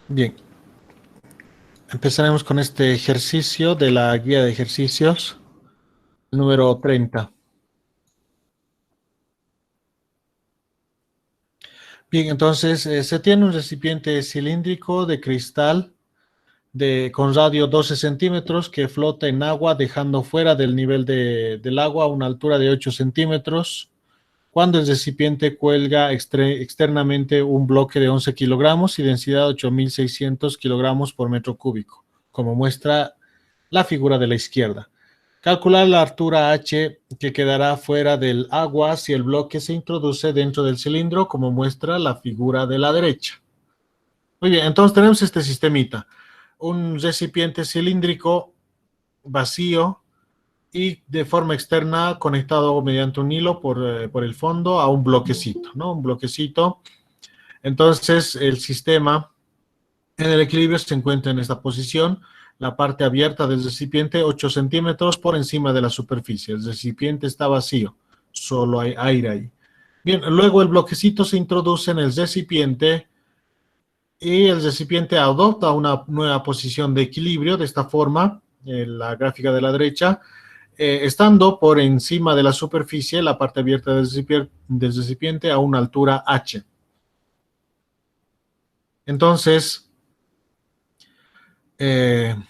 Bien, empezaremos con este ejercicio de la guía de ejercicios número 30. Bien, entonces se tiene un recipiente cilíndrico de cristal con radio 12 centímetros que flota en agua dejando fuera del nivel del agua a una altura de 8 centímetros. Cuando el recipiente cuelga externamente un bloque de 11 kilogramos y densidad 8.600 kilogramos por metro cúbico, como muestra la figura de la izquierda. Calcular la altura h que quedará fuera del agua si el bloque se introduce dentro del cilindro, como muestra la figura de la derecha. Muy bien, entonces tenemos este sistemita. Un recipiente cilíndrico vacío y de forma externa conectado mediante un hilo por el fondo a un bloquecito, ¿no? Un bloquecito. Entonces el sistema en el equilibrio se encuentra en esta posición, la parte abierta del recipiente 8 centímetros por encima de la superficie. El recipiente está vacío, solo hay aire ahí. Bien, luego el bloquecito se introduce en el recipiente y el recipiente adopta una nueva posición de equilibrio de esta forma, en la gráfica de la derecha, estando por encima de la superficie, la parte abierta del recipiente a una altura h. Entonces,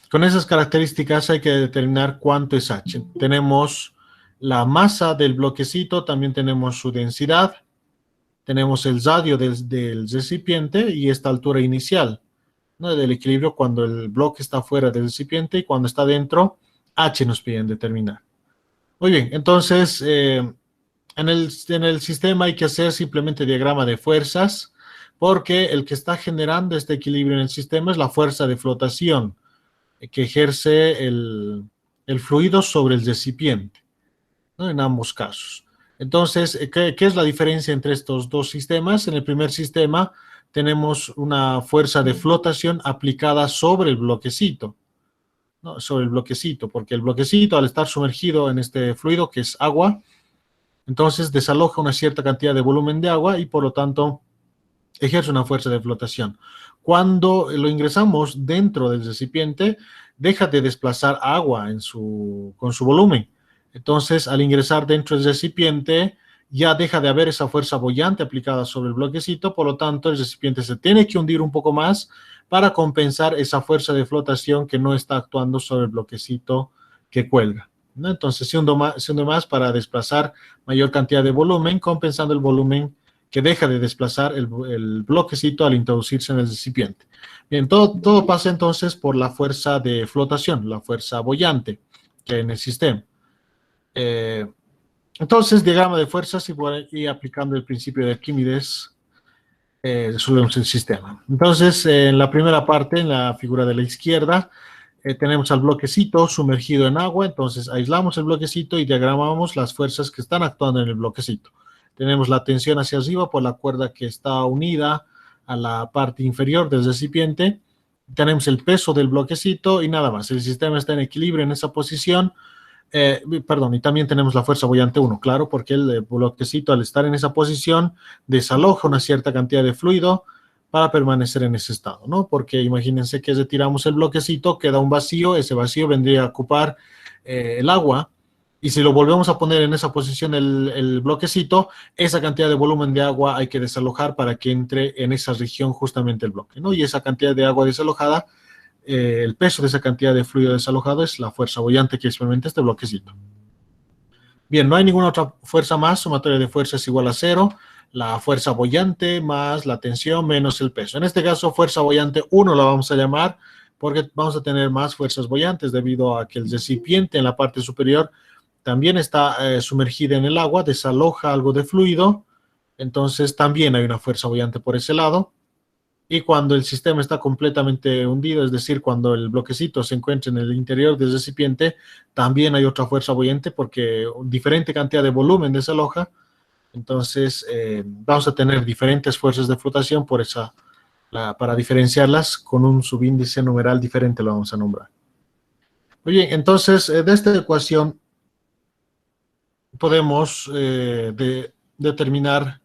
con esas características hay que determinar cuánto es h. Tenemos la masa del bloquecito, también tenemos su densidad, tenemos el radio del recipiente y esta altura inicial, ¿no? Del equilibrio cuando el bloque está fuera del recipiente y cuando está dentro, h nos piden determinar. Muy bien, entonces en el sistema hay que hacer simplemente diagrama de fuerzas, porque el que está generando este equilibrio en el sistema es la fuerza de flotación que ejerce el fluido sobre el recipiente, ¿no? En ambos casos. Entonces, ¿qué es la diferencia entre estos dos sistemas? En el primer sistema tenemos una fuerza de flotación aplicada sobre el bloquecito, ¿no? Sobre el bloquecito, porque el bloquecito al estar sumergido en este fluido que es agua, entonces desaloja una cierta cantidad de volumen de agua y por lo tanto ejerce una fuerza de flotación. Cuando lo ingresamos dentro del recipiente, deja de desplazar agua con su volumen. Entonces, al ingresar dentro del recipiente, ya deja de haber esa fuerza boyante aplicada sobre el bloquecito, por lo tanto, el recipiente se tiene que hundir un poco más para compensar esa fuerza de flotación que no está actuando sobre el bloquecito que cuelga, ¿no? Entonces, se hunde más para desplazar mayor cantidad de volumen, compensando el volumen que deja de desplazar el bloquecito al introducirse en el recipiente. Bien, todo pasa entonces por la fuerza de flotación, la fuerza boyante que hay en el sistema. Entonces, diagrama de fuerzas y aplicando el principio de Arquímedes, resolvemos el sistema. Entonces, en la primera parte, en la figura de la izquierda, tenemos al bloquecito sumergido en agua, entonces aislamos el bloquecito y diagramamos las fuerzas que están actuando en el bloquecito. Tenemos la tensión hacia arriba por la cuerda que está unida a la parte inferior del recipiente, tenemos el peso del bloquecito y nada más. El sistema está en equilibrio en esa posición. Perdón, y también tenemos la fuerza boyante 1, claro, porque el bloquecito al estar en esa posición desaloja una cierta cantidad de fluido para permanecer en ese estado, ¿no? Porque imagínense que retiramos el bloquecito, queda un vacío, ese vacío vendría a ocupar el agua, y si lo volvemos a poner en esa posición el bloquecito, esa cantidad de volumen de agua hay que desalojar para que entre en esa región justamente el bloque, ¿no? Y esa cantidad de agua desalojada, el peso de esa cantidad de fluido desalojado es la fuerza boyante que experimenta este bloquecito. Bien, no hay ninguna otra fuerza más, sumatoria de fuerza es igual a cero, la fuerza boyante más la tensión menos el peso. En este caso, fuerza boyante 1 la vamos a llamar porque vamos a tener más fuerzas boyantes debido a que el recipiente en la parte superior también está sumergida en el agua, desaloja algo de fluido, entonces también hay una fuerza boyante por ese lado. Y cuando el sistema está completamente hundido, es decir, cuando el bloquecito se encuentra en el interior del recipiente, también hay otra fuerza buoyante porque diferente cantidad de volumen desaloja. Entonces, vamos a tener diferentes fuerzas de flotación para diferenciarlas con un subíndice numeral diferente lo vamos a nombrar. Muy bien, entonces, de esta ecuación podemos determinar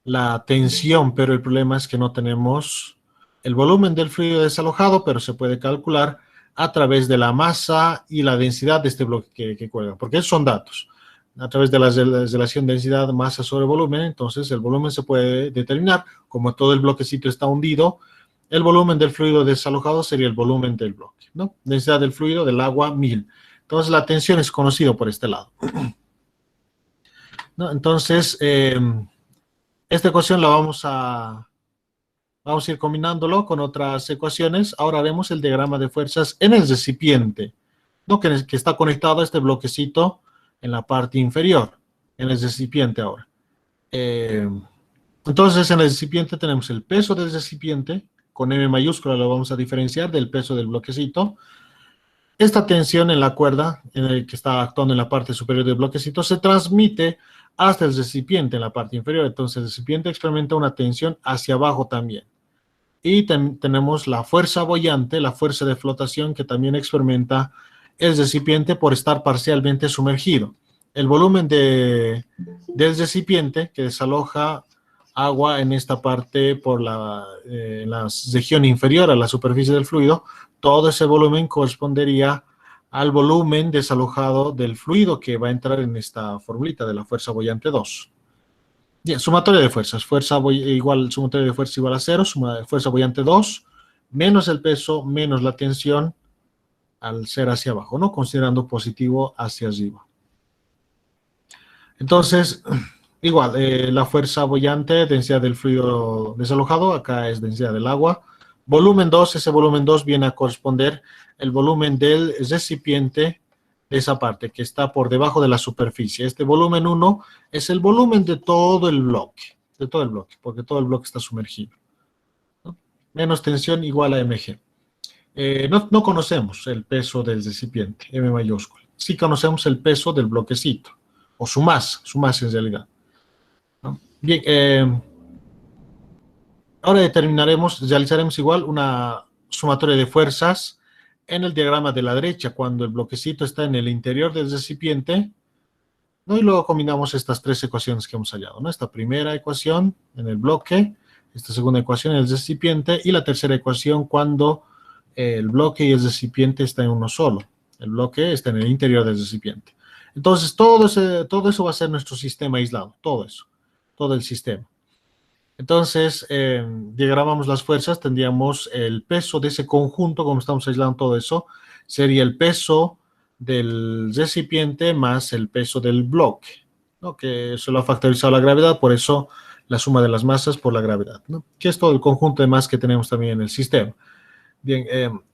la tensión, pero el problema es que no tenemos el volumen del fluido desalojado, pero se puede calcular a través de la masa y la densidad de este bloque que cuelga, porque esos son datos. A través de la relación densidad masa sobre volumen, entonces el volumen se puede determinar. Como todo el bloquecito está hundido, el volumen del fluido desalojado sería el volumen del bloque, ¿no? Densidad del fluido del agua, 1000. Entonces la tensión es conocida por este lado, ¿no? Entonces, esta ecuación la vamos a ir combinándolo con otras ecuaciones. Ahora vemos el diagrama de fuerzas en el recipiente, ¿no? Que está conectado a este bloquecito en la parte inferior, en el recipiente ahora. Entonces, en el recipiente tenemos el peso del recipiente, con M mayúscula lo vamos a diferenciar del peso del bloquecito. Esta tensión en la cuerda, en el que está actuando en la parte superior del bloquecito, se transmite hasta el recipiente en la parte inferior. Entonces, el recipiente experimenta una tensión hacia abajo también. Y tenemos la fuerza boyante, la fuerza de flotación que también experimenta el recipiente por estar parcialmente sumergido. El volumen del recipiente que desaloja agua en esta parte por la región inferior a la superficie del fluido, todo ese volumen correspondería al volumen desalojado del fluido que va a entrar en esta formulita de la fuerza boyante 2. Bien, sumatoria de fuerzas. Sumatoria de fuerza igual a 0, fuerza boyante 2, menos el peso, menos la tensión, al ser hacia abajo, ¿no? Considerando positivo hacia arriba. Entonces, igual, la fuerza boyante, densidad del fluido desalojado, acá es densidad del agua. Volumen 2, ese volumen 2 viene a corresponder el volumen del recipiente de esa parte que está por debajo de la superficie. Este volumen 1 es el volumen de todo el bloque, porque todo el bloque está sumergido, ¿no? Menos tensión igual a mg. No conocemos el peso del recipiente, M mayúscula. Sí conocemos el peso del bloquecito, o su masa en realidad, ¿no? Bien, ahora realizaremos igual una sumatoria de fuerzas en el diagrama de la derecha, cuando el bloquecito está en el interior del recipiente, ¿no? Y luego combinamos estas tres ecuaciones que hemos hallado, ¿no? Esta primera ecuación en el bloque, esta segunda ecuación en el recipiente, y la tercera ecuación cuando el bloque y el recipiente están en uno solo. El bloque está en el interior del recipiente. Entonces, todo eso va a ser nuestro sistema aislado, todo eso, todo el sistema. Entonces, diagramamos las fuerzas, tendríamos el peso de ese conjunto, como estamos aislando todo eso, sería el peso del recipiente más el peso del bloque, ¿no? Que se lo ha factorizado la gravedad, por eso la suma de las masas por la gravedad, ¿no? Que es todo el conjunto de masas que tenemos también en el sistema. Bien,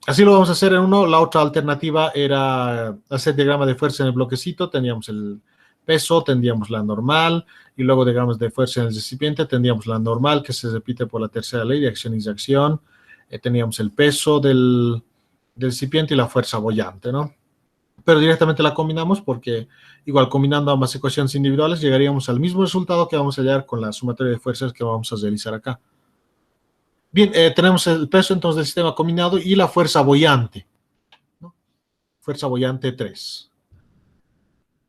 así lo vamos a hacer en uno. La otra alternativa era hacer diagrama de fuerza en el bloquecito. Teníamos el peso, tendríamos la normal, y luego diagramas de fuerza en el recipiente, tendríamos la normal, que se repite por la tercera ley de acción y reacción. Teníamos el peso del recipiente y la fuerza boyante, ¿no? Pero directamente la combinamos porque, igual, combinando ambas ecuaciones individuales, llegaríamos al mismo resultado que vamos a hallar con la sumatoria de fuerzas que vamos a realizar acá. Bien, tenemos el peso entonces del sistema combinado y la fuerza boyante, ¿no? Fuerza boyante 3.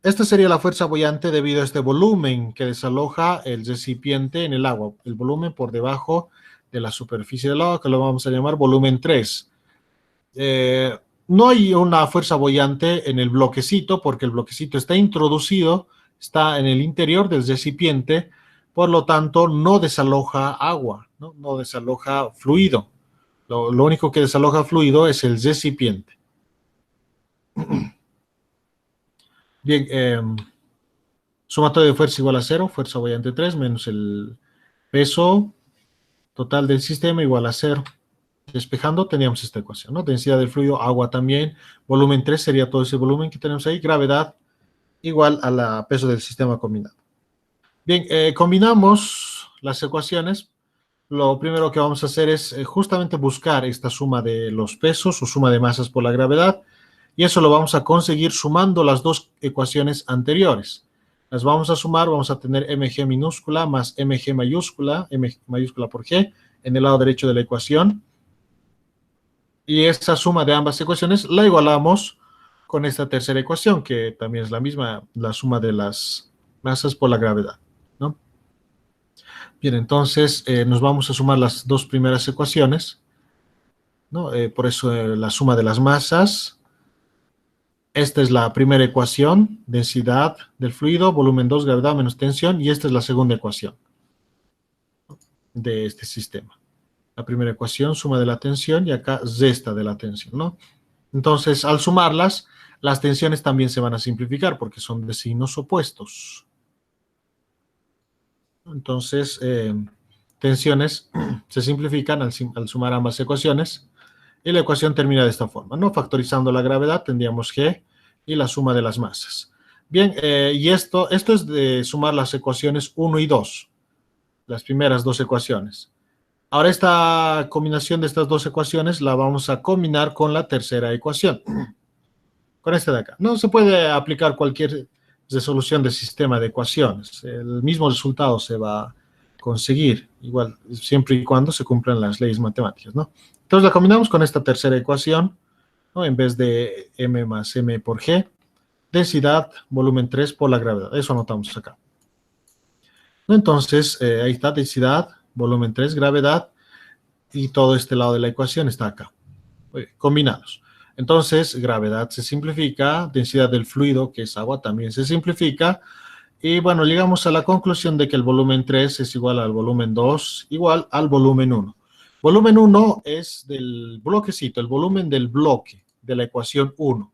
Esta sería la fuerza boyante debido a este volumen que desaloja el recipiente en el agua, el volumen por debajo de la superficie del agua, que lo vamos a llamar volumen 3. No hay una fuerza boyante en el bloquecito, porque el bloquecito está introducido, está en el interior del recipiente, por lo tanto no desaloja agua, no desaloja fluido. Lo único que desaloja fluido es el recipiente. Bien, sumatoria de fuerza igual a 0, fuerza boyante 3 menos el peso total del sistema igual a 0. Despejando teníamos esta ecuación, ¿no? Densidad del fluido, agua también, volumen 3 sería todo ese volumen que tenemos ahí, gravedad igual a la peso del sistema combinado. Bien, combinamos las ecuaciones. Lo primero que vamos a hacer es justamente buscar esta suma de los pesos o suma de masas por la gravedad, y eso lo vamos a conseguir sumando las dos ecuaciones anteriores. Las vamos a sumar, vamos a tener mg minúscula más mg mayúscula, m mayúscula por g, en el lado derecho de la ecuación. Y esta suma de ambas ecuaciones la igualamos con esta tercera ecuación, que también es la misma, la suma de las masas por la gravedad, ¿no? Bien, entonces nos vamos a sumar las dos primeras ecuaciones. ¿no? Por eso la suma de las masas. Esta es la primera ecuación, densidad del fluido, volumen 2, gravedad menos tensión, y esta es la segunda ecuación de este sistema. La primera ecuación, suma de la tensión, y acá zesta de la tensión, ¿no? Entonces, al sumarlas, las tensiones también se van a simplificar porque son de signos opuestos. Entonces, tensiones se simplifican al sumar ambas ecuaciones, y la ecuación termina de esta forma, ¿no? Factorizando la gravedad, tendríamos G y la suma de las masas. Bien, y esto es de sumar las ecuaciones 1 y 2, las primeras dos ecuaciones. Ahora esta combinación de estas dos ecuaciones la vamos a combinar con la tercera ecuación, con esta de acá. No se puede aplicar cualquier resolución de sistema de ecuaciones. El mismo resultado se va a conseguir, igual, siempre y cuando se cumplan las leyes matemáticas, ¿no? Entonces la combinamos con esta tercera ecuación, ¿no? En vez de m más m por g, densidad, volumen 3 por la gravedad. Eso anotamos acá. Entonces, ahí está, densidad, volumen 3, gravedad, y todo este lado de la ecuación está acá. Combinados. Entonces, gravedad se simplifica, densidad del fluido, que es agua, también se simplifica, y bueno, llegamos a la conclusión de que el volumen 3 es igual al volumen 2, igual al volumen 1. Volumen 1 es del bloquecito, el volumen del bloque, de la ecuación 1,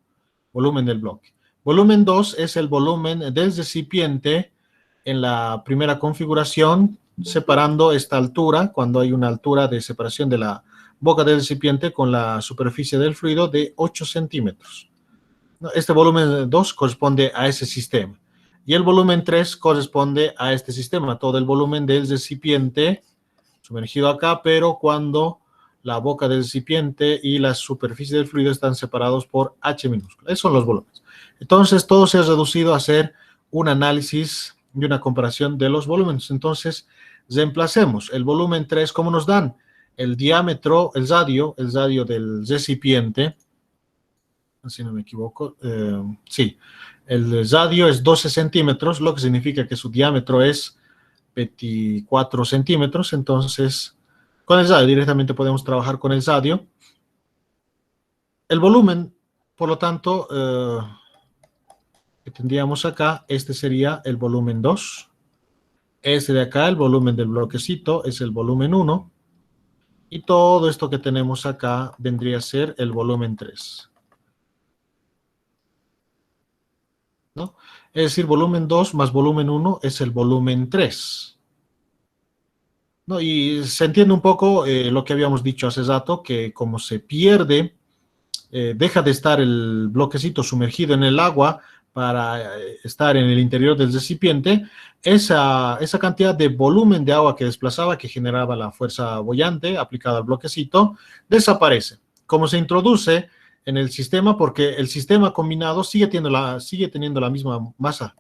volumen del bloque. Volumen 2 es el volumen del recipiente en la primera configuración, separando esta altura, cuando hay una altura de separación de la boca del recipiente con la superficie del fluido de 8 centímetros. Este volumen 2 corresponde a ese sistema. Y el volumen 3 corresponde a este sistema, todo el volumen del recipiente sumergido acá, pero cuando la boca del recipiente y la superficie del fluido están separados por H minúscula. Esos son los volúmenes. Entonces, todo se ha reducido a hacer un análisis y una comparación de los volúmenes. Entonces, reemplacemos el volumen 3, ¿cómo nos dan? El diámetro, el radio del recipiente, si no me equivoco, sí, el radio es 12 centímetros, lo que significa que su diámetro es 24 centímetros, entonces con el radio directamente podemos trabajar con el radio. El volumen, por lo tanto, que tendríamos acá, este sería el volumen 2, este de acá, el volumen del bloquecito, es el volumen 1, y todo esto que tenemos acá vendría a ser el volumen 3. ¿No? Es decir, volumen 2 más volumen 1 es el volumen 3. ¿No? Y se entiende un poco lo que habíamos dicho hace rato, que como se pierde, deja de estar el bloquecito sumergido en el agua para estar en el interior del recipiente, esa cantidad de volumen de agua que desplazaba, que generaba la fuerza boyante aplicada al bloquecito, desaparece. Como se introduce en el sistema, porque el sistema combinado sigue teniendo la misma masa.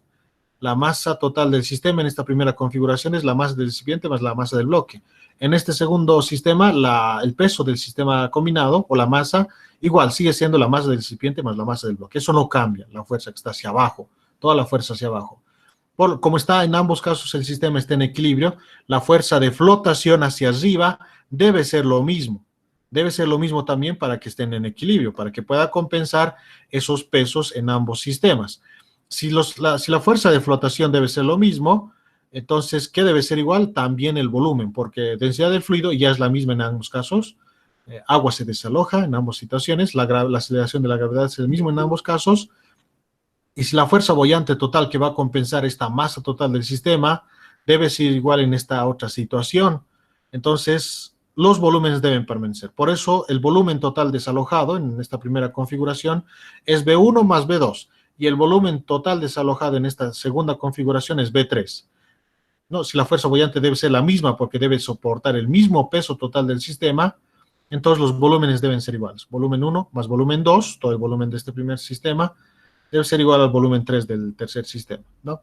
La masa total del sistema en esta primera configuración es la masa del recipiente más la masa del bloque. En este segundo sistema, el peso del sistema combinado, o la masa, igual sigue siendo la masa del recipiente más la masa del bloque. Eso no cambia, la fuerza que está hacia abajo, toda la fuerza hacia abajo. Como está en ambos casos el sistema está en equilibrio, la fuerza de flotación hacia arriba debe ser lo mismo. Debe ser lo mismo también para que estén en equilibrio, para que pueda compensar esos pesos en ambos sistemas. Si la fuerza de flotación debe ser lo mismo, entonces, ¿qué debe ser igual? También el volumen, porque densidad del fluido ya es la misma en ambos casos. Agua se desaloja en ambas situaciones, la aceleración de la gravedad es el mismo en ambos casos. Y si la fuerza boyante total que va a compensar esta masa total del sistema debe ser igual en esta otra situación, entonces los volúmenes deben permanecer. Por eso el volumen total desalojado en esta primera configuración es V1 más V2. Y el volumen total desalojado en esta segunda configuración es V3. ¿No? Si la fuerza boyante debe ser la misma porque debe soportar el mismo peso total del sistema, entonces los volúmenes deben ser iguales. Volumen 1 más volumen 2, todo el volumen de este primer sistema, debe ser igual al volumen 3 del tercer sistema, ¿no?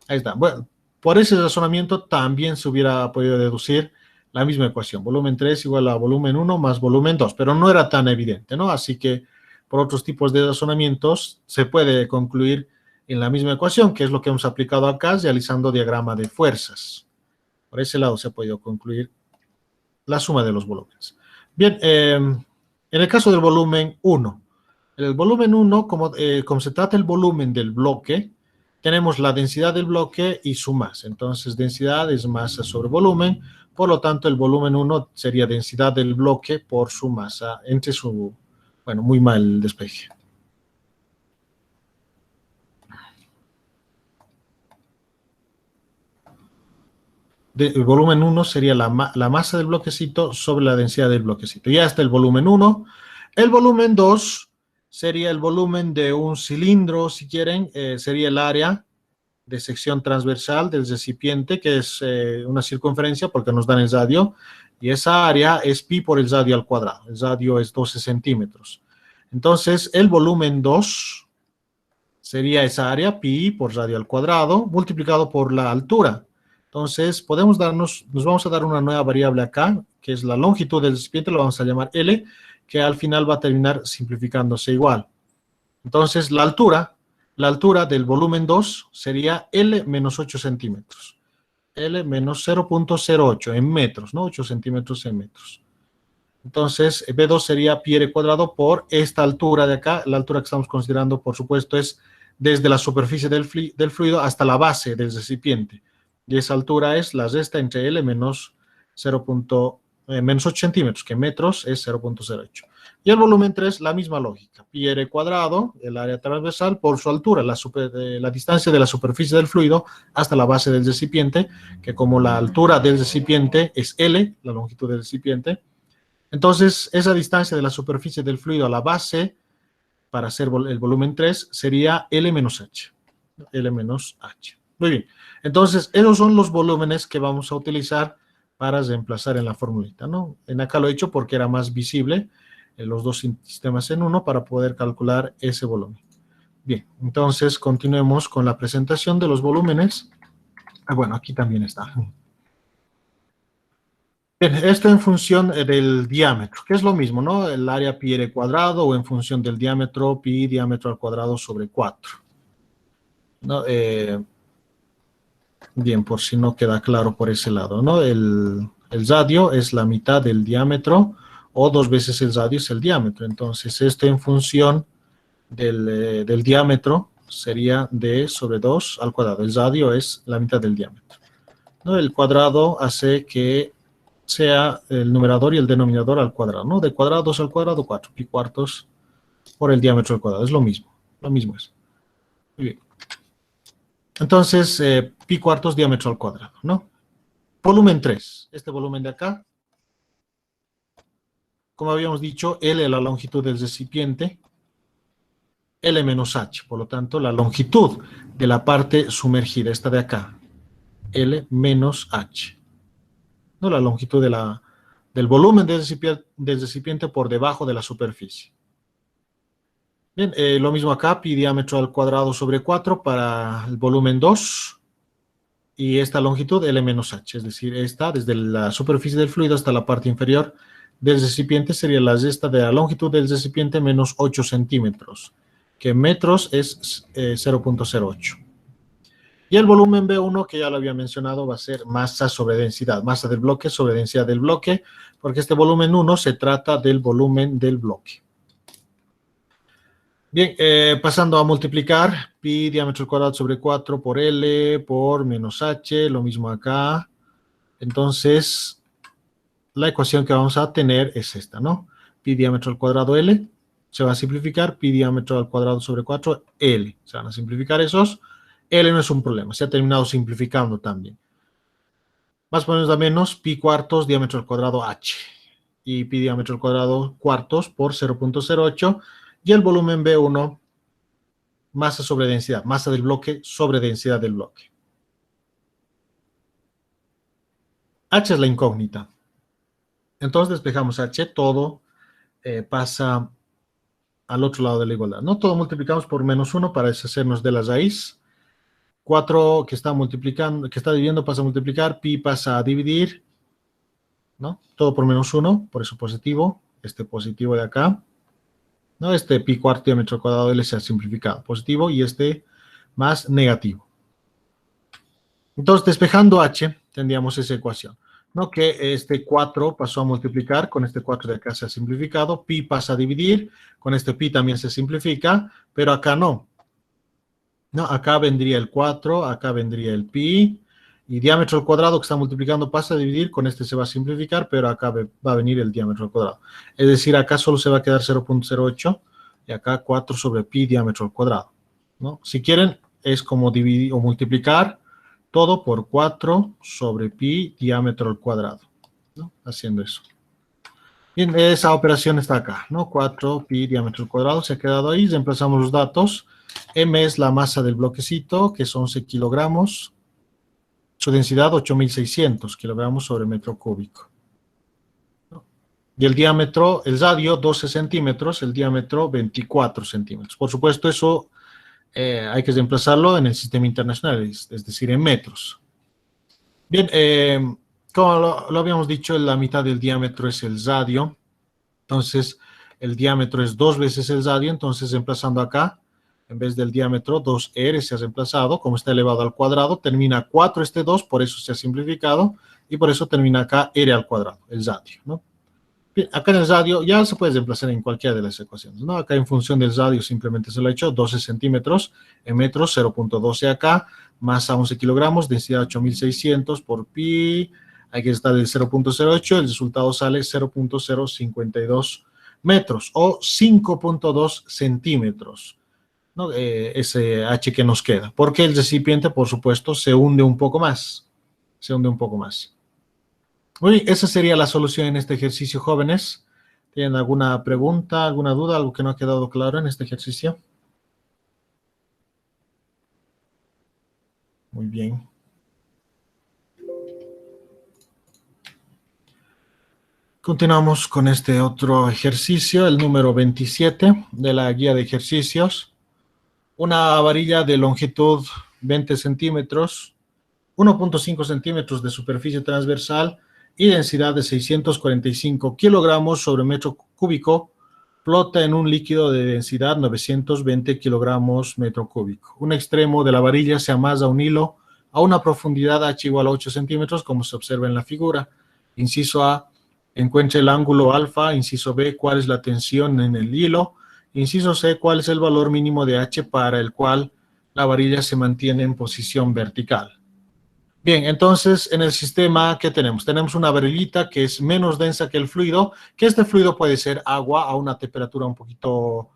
Ahí está. Bueno, por ese razonamiento también se hubiera podido deducir la misma ecuación. Volumen 3 igual a volumen 1 más volumen 2, pero no era tan evidente, ¿no? Así que por otros tipos de razonamientos se puede concluir en la misma ecuación, que es lo que hemos aplicado acá, realizando diagrama de fuerzas. Por ese lado se ha podido concluir la suma de los volúmenes. Bien, En el caso del volumen 1, el volumen 1, como se trata el volumen del bloque, tenemos la densidad del bloque y su masa. Entonces, densidad es masa sobre volumen. Por lo tanto, el volumen 1 sería densidad del bloque por su masa entre su... Bueno, muy mal el despeje. El volumen 1 sería la masa del bloquecito sobre la densidad del bloquecito. Ya está el volumen 1. El volumen 2 sería el volumen de un cilindro, si quieren, sería el área de sección transversal del recipiente, que es una circunferencia porque nos dan el radio, y esa área es pi por el radio al cuadrado. El radio es 12 centímetros. Entonces, el volumen 2 sería esa área, pi por radio al cuadrado, multiplicado por la altura. Entonces, nos vamos a dar una nueva variable acá, que es la longitud del recipiente, lo vamos a llamar L, que al final va a terminar simplificándose igual. Entonces, la altura del volumen 2 sería L menos 8 centímetros. L menos 0.08 en metros, ¿no? 8 centímetros en metros. Entonces, B2 sería pi r cuadrado por esta altura de acá. La altura que estamos considerando, por supuesto, es desde la superficie del fluido hasta la base del recipiente. Y esa altura es la resta entre L menos 8 centímetros, que en metros es 0.08. Y el volumen 3, la misma lógica. Pi r cuadrado, el área transversal, por su altura, la distancia de la superficie del fluido hasta la base del recipiente, que como la altura del recipiente es L, la longitud del recipiente, entonces esa distancia de la superficie del fluido a la base, para hacer el volumen 3, sería L menos H. L menos H. Muy bien. Entonces, esos son los volúmenes que vamos a utilizar para reemplazar en la formulita, ¿no? En acá lo he hecho porque era más visible los dos sistemas en uno para poder calcular ese volumen. Bien, entonces continuemos con la presentación de los volúmenes. Bueno, aquí también está. Bien, esto en función del diámetro, que es lo mismo, ¿no? El área pi r cuadrado o en función del diámetro, pi diámetro al cuadrado sobre 4. ¿No? Bien, por si no queda claro por ese lado, ¿no? El radio es la mitad del diámetro o 2 veces el radio es el diámetro. Entonces, esto en función del diámetro sería d sobre 2 al cuadrado. El radio es la mitad del diámetro, ¿no? El cuadrado hace que sea el numerador y el denominador al cuadrado, ¿no? De cuadrado 2 al cuadrado, 4. Pi cuartos por el diámetro al cuadrado. Es lo mismo es. Muy bien. Entonces, pi cuartos diámetro al cuadrado, ¿no? Volumen 3, este volumen de acá, como habíamos dicho, L es la longitud del recipiente, L menos H, por lo tanto, la longitud de la parte sumergida, esta de acá, L menos H, ¿no? La longitud del volumen del recipiente por debajo de la superficie. Bien, lo mismo acá, pi diámetro al cuadrado sobre 4 para el volumen 2, y esta longitud L menos H, es decir, esta desde la superficie del fluido hasta la parte inferior del recipiente sería la resta de la longitud del recipiente menos 8 centímetros, que en metros es 0.08. Y el volumen B1, que ya lo había mencionado, va a ser masa sobre densidad, masa del bloque sobre densidad del bloque, porque este volumen 1 se trata del volumen del bloque. Bien, pasando a multiplicar, pi diámetro al cuadrado sobre 4 por L por menos H, lo mismo acá. Entonces, la ecuación que vamos a tener es esta, ¿no? Pi diámetro al cuadrado L, se va a simplificar, pi diámetro al cuadrado sobre 4, L. Se van a simplificar esos. L no es un problema, se ha terminado simplificando también. Más o menos, pi cuartos diámetro al cuadrado H. Y pi diámetro al cuadrado cuartos por 0.08. Y el volumen B1, masa sobre densidad, masa del bloque sobre densidad del bloque. H es la incógnita. Entonces despejamos H, todo pasa al otro lado de la igualdad, ¿no? Todo multiplicamos por menos 1 para deshacernos de la raíz. 4 que está multiplicando, que está dividiendo pasa a multiplicar, pi pasa a dividir, ¿no? Todo por menos 1, por eso positivo, este positivo de acá, ¿no? Este pi cuarto diámetro al cuadrado de L se ha simplificado, positivo, y este más negativo. Entonces, despejando H, tendríamos esa ecuación. ¿no? Que este 4 pasó a multiplicar, con este 4 de acá se ha simplificado, pi pasa a dividir, con este pi también se simplifica, pero acá no. No, acá vendría el 4, acá vendría el pi, y diámetro al cuadrado que está multiplicando pasa a dividir, con este se va a simplificar, pero acá va a venir el diámetro al cuadrado. Es decir, acá solo se va a quedar 0.08, y acá 4 sobre pi diámetro al cuadrado, ¿no? Si quieren, es como dividir o multiplicar todo por 4 sobre pi diámetro al cuadrado, ¿no? Haciendo eso. Bien, esa operación está acá, ¿no? 4 pi diámetro al cuadrado se ha quedado ahí, reemplazamos los datos. M es la masa del bloquecito, que es 11 kilogramos. Su densidad, 8.600 kilogramos sobre metro cúbico. Y el diámetro, el radio, 12 centímetros, el diámetro, 24 centímetros. Por supuesto, eso hay que reemplazarlo en el sistema internacional, es decir, en metros. Bien, como lo habíamos dicho, la mitad del diámetro es el radio. Entonces, el diámetro es 2 veces el radio, entonces reemplazando acá, en vez del diámetro, 2R se ha reemplazado, como está elevado al cuadrado, termina 4 este 2, por eso se ha simplificado, y por eso termina acá R al cuadrado, el radio, ¿no? Bien, acá en el radio ya se puede reemplazar en cualquiera de las ecuaciones, ¿no? Acá en función del radio simplemente se lo ha hecho, 12 centímetros en metros, 0.12 acá, masa 11 kilogramos, densidad 8.600 por pi, hay que estar del 0.08, el resultado sale 0.052 metros o 5.2 centímetros, ¿no? Ese H que nos queda, porque el recipiente, por supuesto, se hunde un poco más, se hunde un poco más. Muy bien, esa sería la solución en este ejercicio, jóvenes. ¿Tienen alguna pregunta, alguna duda, algo que no ha quedado claro en este ejercicio? Muy bien. Continuamos con este otro ejercicio, el número 27 de la guía de ejercicios. Una varilla de longitud 20 centímetros, 1.5 centímetros de superficie transversal y densidad de 645 kilogramos sobre metro cúbico, flota en un líquido de densidad 920 kilogramos metro cúbico. Un extremo de la varilla se amasa a un hilo a una profundidad h igual a 8 centímetros, como se observa en la figura. Inciso A, encuentre el ángulo alfa. Inciso B, cuál es la tensión en el hilo. Inciso C, cuál es el valor mínimo de h para el cual la varilla se mantiene en posición vertical. Bien, entonces en el sistema, ¿qué tenemos? Tenemos una varillita que es menos densa que el fluido, que este fluido puede ser agua a una temperatura un poquito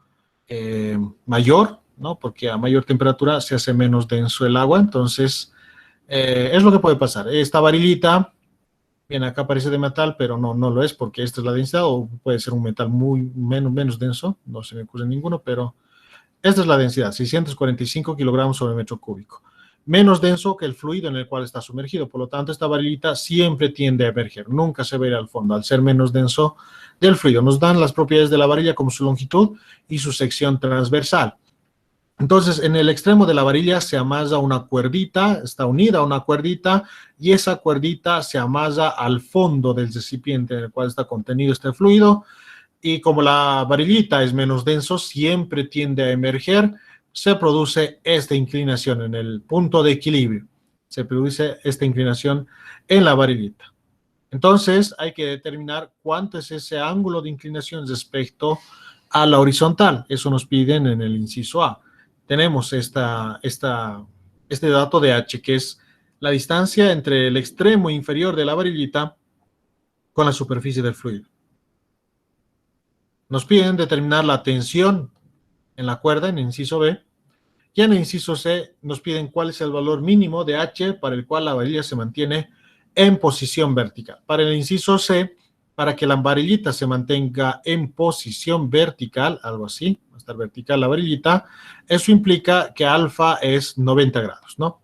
mayor, ¿no? Porque a mayor temperatura se hace menos denso el agua, entonces es lo que puede pasar. Esta varillita, bien, acá parece de metal, pero no lo es porque esta es la densidad, o puede ser un metal muy menos denso, no se me ocurre ninguno, pero esta es la densidad, 645 kilogramos sobre metro cúbico. Menos denso que el fluido en el cual está sumergido. Por lo tanto, esta varillita siempre tiende a emerger, nunca se va a ir al fondo, al ser menos denso del fluido. Nos dan las propiedades de la varilla como su longitud y su sección transversal. Entonces, en el extremo de la varilla se amasa una cuerdita, está unida a una cuerdita, y esa cuerdita se amasa al fondo del recipiente en el cual está contenido este fluido. Y como la varillita es menos denso, siempre tiende a emerger, se produce esta inclinación en el punto de equilibrio. Se produce esta inclinación en la varillita. Entonces, hay que determinar cuánto es ese ángulo de inclinación respecto a la horizontal. Eso nos piden en el inciso A. Tenemos este dato de H, que es la distancia entre el extremo inferior de la varillita con la superficie del fluido. Nos piden determinar la tensión en la cuerda, en el inciso B, y en el inciso C nos piden cuál es el valor mínimo de H para el cual la varilla se mantiene en posición vertical. Para el inciso C, para que la varillita se mantenga en posición vertical, algo así, va a estar vertical la varillita, eso implica que alfa es 90 grados, ¿no?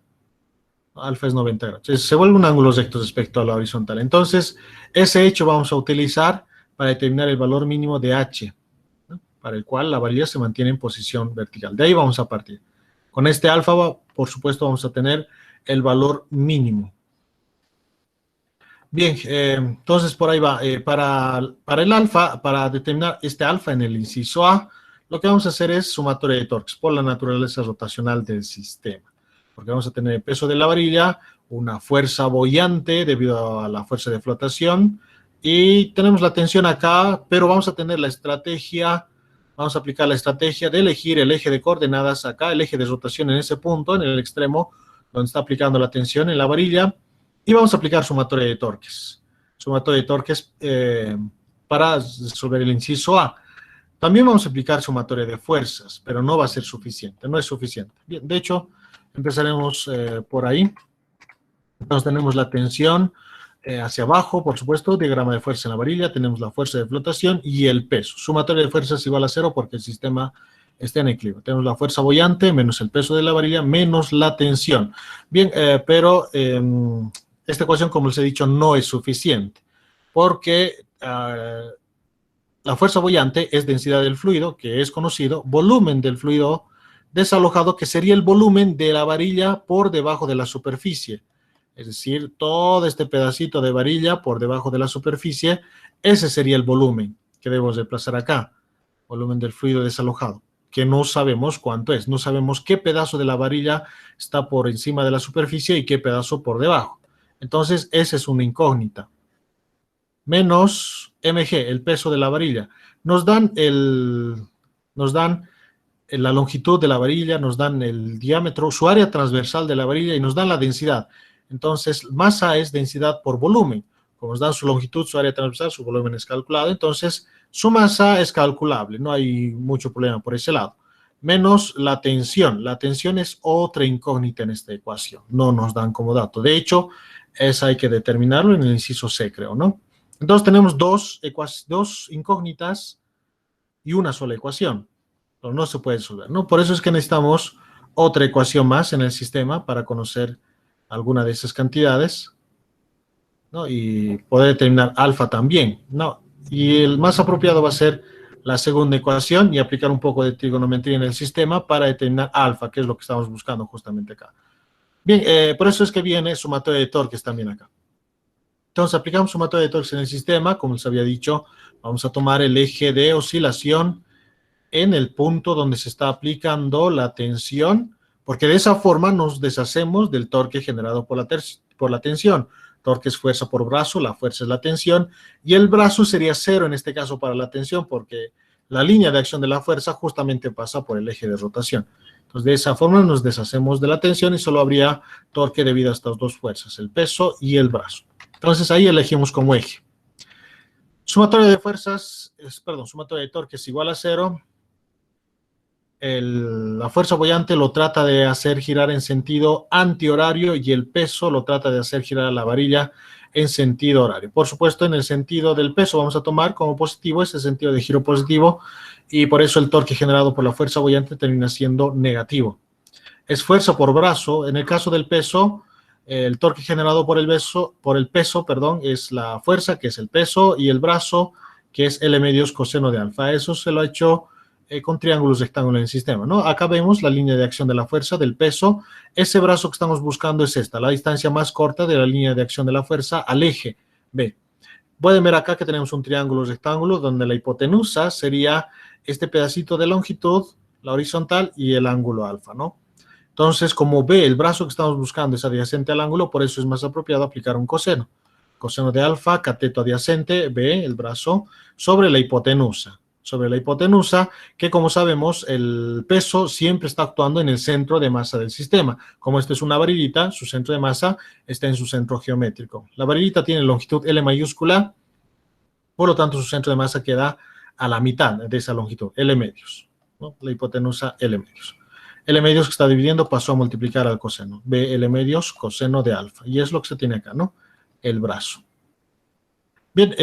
Alfa es 90 grados. Se vuelve un ángulo recto respecto a la horizontal. Entonces, ese hecho vamos a utilizar para determinar el valor mínimo de H, ¿no? Para el cual la varilla se mantiene en posición vertical. De ahí vamos a partir. Con este alfa, por supuesto, vamos a tener el valor mínimo. Bien, entonces por ahí va. Para el alfa, para determinar este alfa en el inciso A, lo que vamos a hacer es sumatoria de torques por la naturaleza rotacional del sistema. Porque vamos a tener el peso de la varilla, una fuerza boyante debido a la fuerza de flotación, y tenemos la tensión acá, pero vamos a tener la estrategia, vamos a aplicar la estrategia de elegir el eje de coordenadas acá, el eje de rotación en ese punto, en el extremo donde está aplicando la tensión en la varilla, y vamos a aplicar sumatoria de torques. Sumatoria de torques para resolver el inciso A. También vamos a aplicar sumatoria de fuerzas, pero no va a ser suficiente, no es suficiente. Bien, de hecho, empezaremos por ahí. Entonces tenemos la tensión hacia abajo, por supuesto, diagrama de fuerza en la varilla, tenemos la fuerza de flotación y el peso. Sumatoria de fuerzas igual a 0 porque el sistema está en equilibrio. Tenemos la fuerza boyante menos el peso de la varilla menos la tensión. Bien, pero esta ecuación, como les he dicho, no es suficiente porque la fuerza boyante es densidad del fluido, que es conocido, volumen del fluido desalojado, que sería el volumen de la varilla por debajo de la superficie. Es decir, todo este pedacito de varilla por debajo de la superficie, ese sería el volumen que debemos desplazar acá. Volumen del fluido desalojado, que no sabemos cuánto es. No sabemos qué pedazo de la varilla está por encima de la superficie y qué pedazo por debajo. Entonces, esa es una incógnita. Menos mg, el peso de la varilla. Nos dan la longitud de la varilla, nos dan el diámetro, su área transversal de la varilla y nos dan la densidad. Entonces, masa es densidad por volumen. Como nos dan su longitud, su área transversal, su volumen es calculado. Entonces, su masa es calculable. No hay mucho problema por ese lado. Menos la tensión. La tensión es otra incógnita en esta ecuación. No nos dan como dato. De hecho, esa hay que determinarlo en el inciso C, creo, ¿no? Entonces, tenemos dos incógnitas y una sola ecuación. Pero no se puede resolver, ¿no? Por eso es que necesitamos otra ecuación más en el sistema para conocer alguna de esas cantidades, ¿no? Y poder determinar alfa también, ¿no? Y el más apropiado va a ser la segunda ecuación y aplicar un poco de trigonometría en el sistema para determinar alfa, que es lo que estamos buscando justamente acá. Bien, por eso es que viene sumatoria de torques también acá. Entonces, aplicamos sumatoria de torques en el sistema, como les había dicho, vamos a tomar el eje de oscilación en el punto donde se está aplicando la tensión, porque de esa forma nos deshacemos del torque generado por la tensión. Torque es fuerza por brazo, la fuerza es la tensión, y el brazo sería 0 en este caso para la tensión, porque la línea de acción de la fuerza justamente pasa por el eje de rotación. Entonces, de esa forma nos deshacemos de la tensión y solo habría torque debido a estas dos fuerzas, el peso y el brazo. Entonces, ahí elegimos como eje. Sumatoria de fuerzas, sumatoria de torque es igual a 0. La fuerza boyante lo trata de hacer girar en sentido antihorario y el peso lo trata de hacer girar a la varilla en sentido horario. Por supuesto, en el sentido del peso vamos a tomar como positivo ese sentido de giro positivo y por eso el torque generado por la fuerza boyante termina siendo negativo. Es fuerza por brazo. En el caso del peso, el torque generado por el peso, es la fuerza, que es el peso, y el brazo, que es L medios coseno de alfa. Eso se lo ha hecho con triángulos rectángulos en el sistema, ¿no? Acá vemos la línea de acción de la fuerza, del peso. Ese brazo que estamos buscando es esta, la distancia más corta de la línea de acción de la fuerza al eje B. Pueden ver acá que tenemos un triángulo rectángulo donde la hipotenusa sería este pedacito de longitud, la horizontal, y el ángulo alfa, ¿no? Entonces, como B, el brazo que estamos buscando es adyacente al ángulo, por eso es más apropiado aplicar un coseno. Coseno de alfa, cateto adyacente, B, el brazo, sobre la hipotenusa. Sobre la hipotenusa, que como sabemos, el peso siempre está actuando en el centro de masa del sistema. Como esta es una varillita, su centro de masa está en su centro geométrico. La varillita tiene longitud L mayúscula, por lo tanto su centro de masa queda a la mitad de esa longitud, L medios, ¿no? La hipotenusa L medios. L medios que está dividiendo pasó a multiplicar al coseno. B, L medios, coseno de alfa. Y es lo que se tiene acá, ¿no? El brazo. Bien,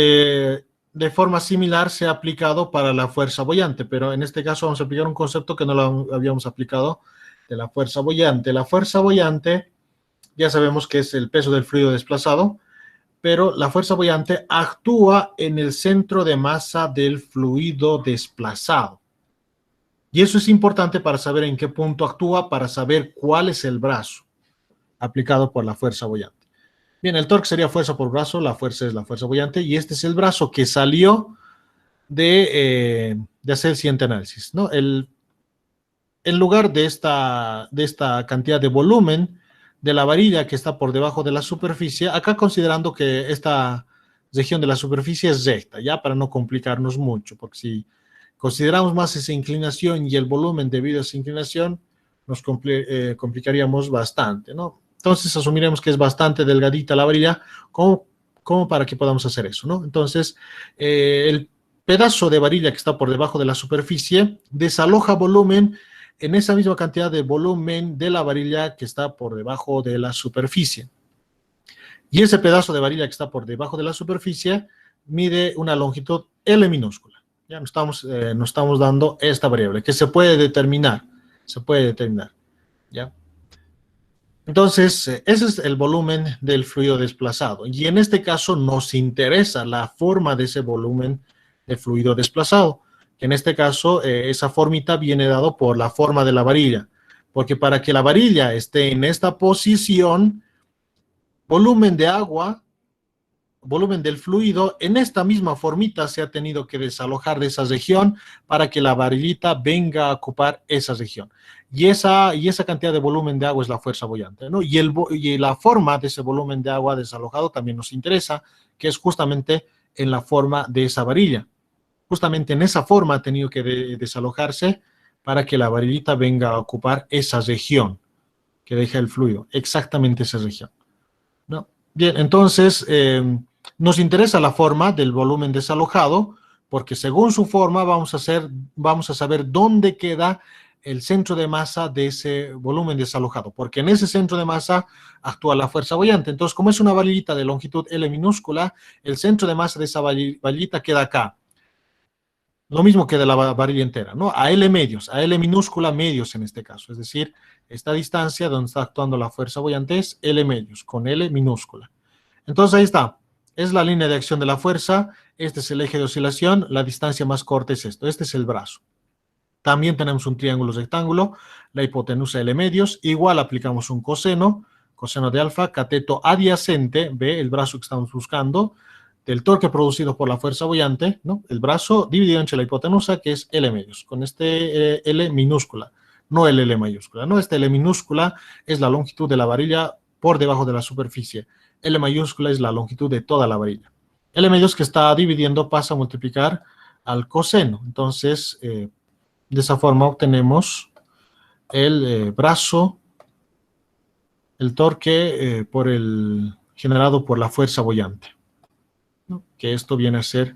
de forma similar se ha aplicado para la fuerza boyante, pero en este caso vamos a aplicar un concepto que no lo habíamos aplicado de la fuerza boyante. La fuerza boyante, ya sabemos que es el peso del fluido desplazado, pero la fuerza boyante actúa en el centro de masa del fluido desplazado. Y eso es importante para saber en qué punto actúa, para saber cuál es el brazo aplicado por la fuerza boyante. Bien, el torque sería fuerza por brazo, la fuerza es la fuerza boyante, y este es el brazo que salió de hacer el siguiente análisis, ¿no? En lugar de esta cantidad de volumen de la varilla que está por debajo de la superficie, acá considerando que esta región de la superficie es recta, ya para no complicarnos mucho, porque si consideramos más esa inclinación y el volumen debido a esa inclinación, nos complicaríamos bastante, ¿no? Entonces asumiremos que es bastante delgadita la varilla, como para que podamos hacer eso, ¿no? Entonces, el pedazo de varilla que está por debajo de la superficie desaloja volumen en esa misma cantidad de volumen de la varilla que está por debajo de la superficie. Y ese pedazo de varilla que está por debajo de la superficie mide una longitud L minúscula. Ya nos estamos dando esta variable que se puede determinar. ¿Ya? Entonces, ese es el volumen del fluido desplazado. Y en este caso nos interesa la forma de ese volumen de fluido desplazado. Que en este caso, esa formita viene dado por la forma de la varilla. Porque para que la varilla esté en esta posición, volumen de agua, volumen del fluido, en esta misma formita se ha tenido que desalojar de esa región para que la varillita venga a ocupar esa región. Y esa cantidad de volumen de agua es la fuerza boyante, ¿no? Y la forma de ese volumen de agua desalojado también nos interesa, que es justamente en la forma de esa varilla. Justamente en esa forma ha tenido que desalojarse para que la varillita venga a ocupar esa región que deja el fluido, exactamente esa región, ¿no? Bien, entonces nos interesa la forma del volumen desalojado, porque según su forma vamos a saber dónde queda el centro de masa de ese volumen desalojado, porque en ese centro de masa actúa la fuerza boyante. Entonces, como es una varillita de longitud L minúscula, el centro de masa de esa varillita queda acá. Lo mismo que de la varilla entera, ¿no? A L medios, a L minúscula medios en este caso. Es decir, esta distancia donde está actuando la fuerza boyante es L medios, con L minúscula. Entonces ahí está. Es la línea de acción de la fuerza. Este es el eje de oscilación. La distancia más corta es esto. Este es el brazo. También tenemos un triángulo rectángulo. La hipotenusa L medios. Igual aplicamos un coseno. Coseno de alfa. Cateto adyacente. Ve el brazo que estamos buscando. Del torque producido por la fuerza boyante, ¿no? El brazo dividido entre la hipotenusa, que es L medios, con este L minúscula, no el L mayúscula, ¿no? Este L minúscula es la longitud de la varilla por debajo de la superficie. L mayúscula es la longitud de toda la varilla. L medios que está dividiendo pasa a multiplicar al coseno. Entonces, de esa forma obtenemos el brazo, el torque generado por la fuerza boyante, ¿no? Que esto viene a ser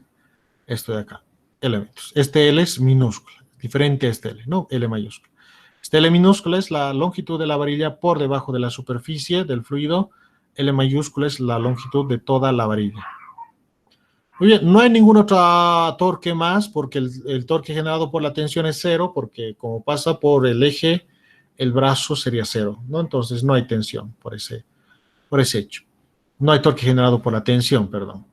esto de acá, elementos. Este L es minúscula, diferente a este L, ¿no? L mayúscula. Este L minúscula es la longitud de la varilla por debajo de la superficie del fluido. L mayúscula es la longitud de toda la varilla. Muy bien, no hay ningún otro torque más porque el torque generado por la tensión es cero, porque como pasa por el eje, el brazo sería cero, ¿no? Entonces no hay tensión por ese hecho. No hay torque generado por la tensión, perdón.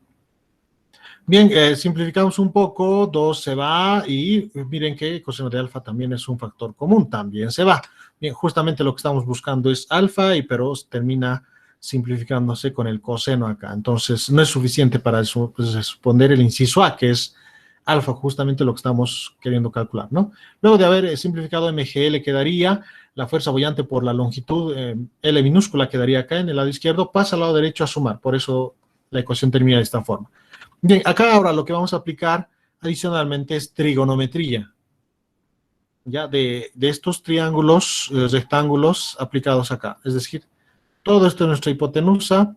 Bien, simplificamos un poco, 2 se va y miren que coseno de alfa también es un factor común, también se va. Bien, justamente lo que estamos buscando es alfa, pero termina simplificándose con el coseno acá. Entonces, no es suficiente para responder el inciso A, que es alfa, justamente lo que estamos queriendo calcular, ¿no? Luego de haber simplificado MGL quedaría la fuerza boyante por la longitud L minúscula quedaría acá en el lado izquierdo, pasa al lado derecho a sumar, por eso la ecuación termina de esta forma. Bien, acá ahora lo que vamos a aplicar adicionalmente es trigonometría, ya de estos triángulos, rectángulos aplicados acá. Es decir, todo esto es nuestra hipotenusa,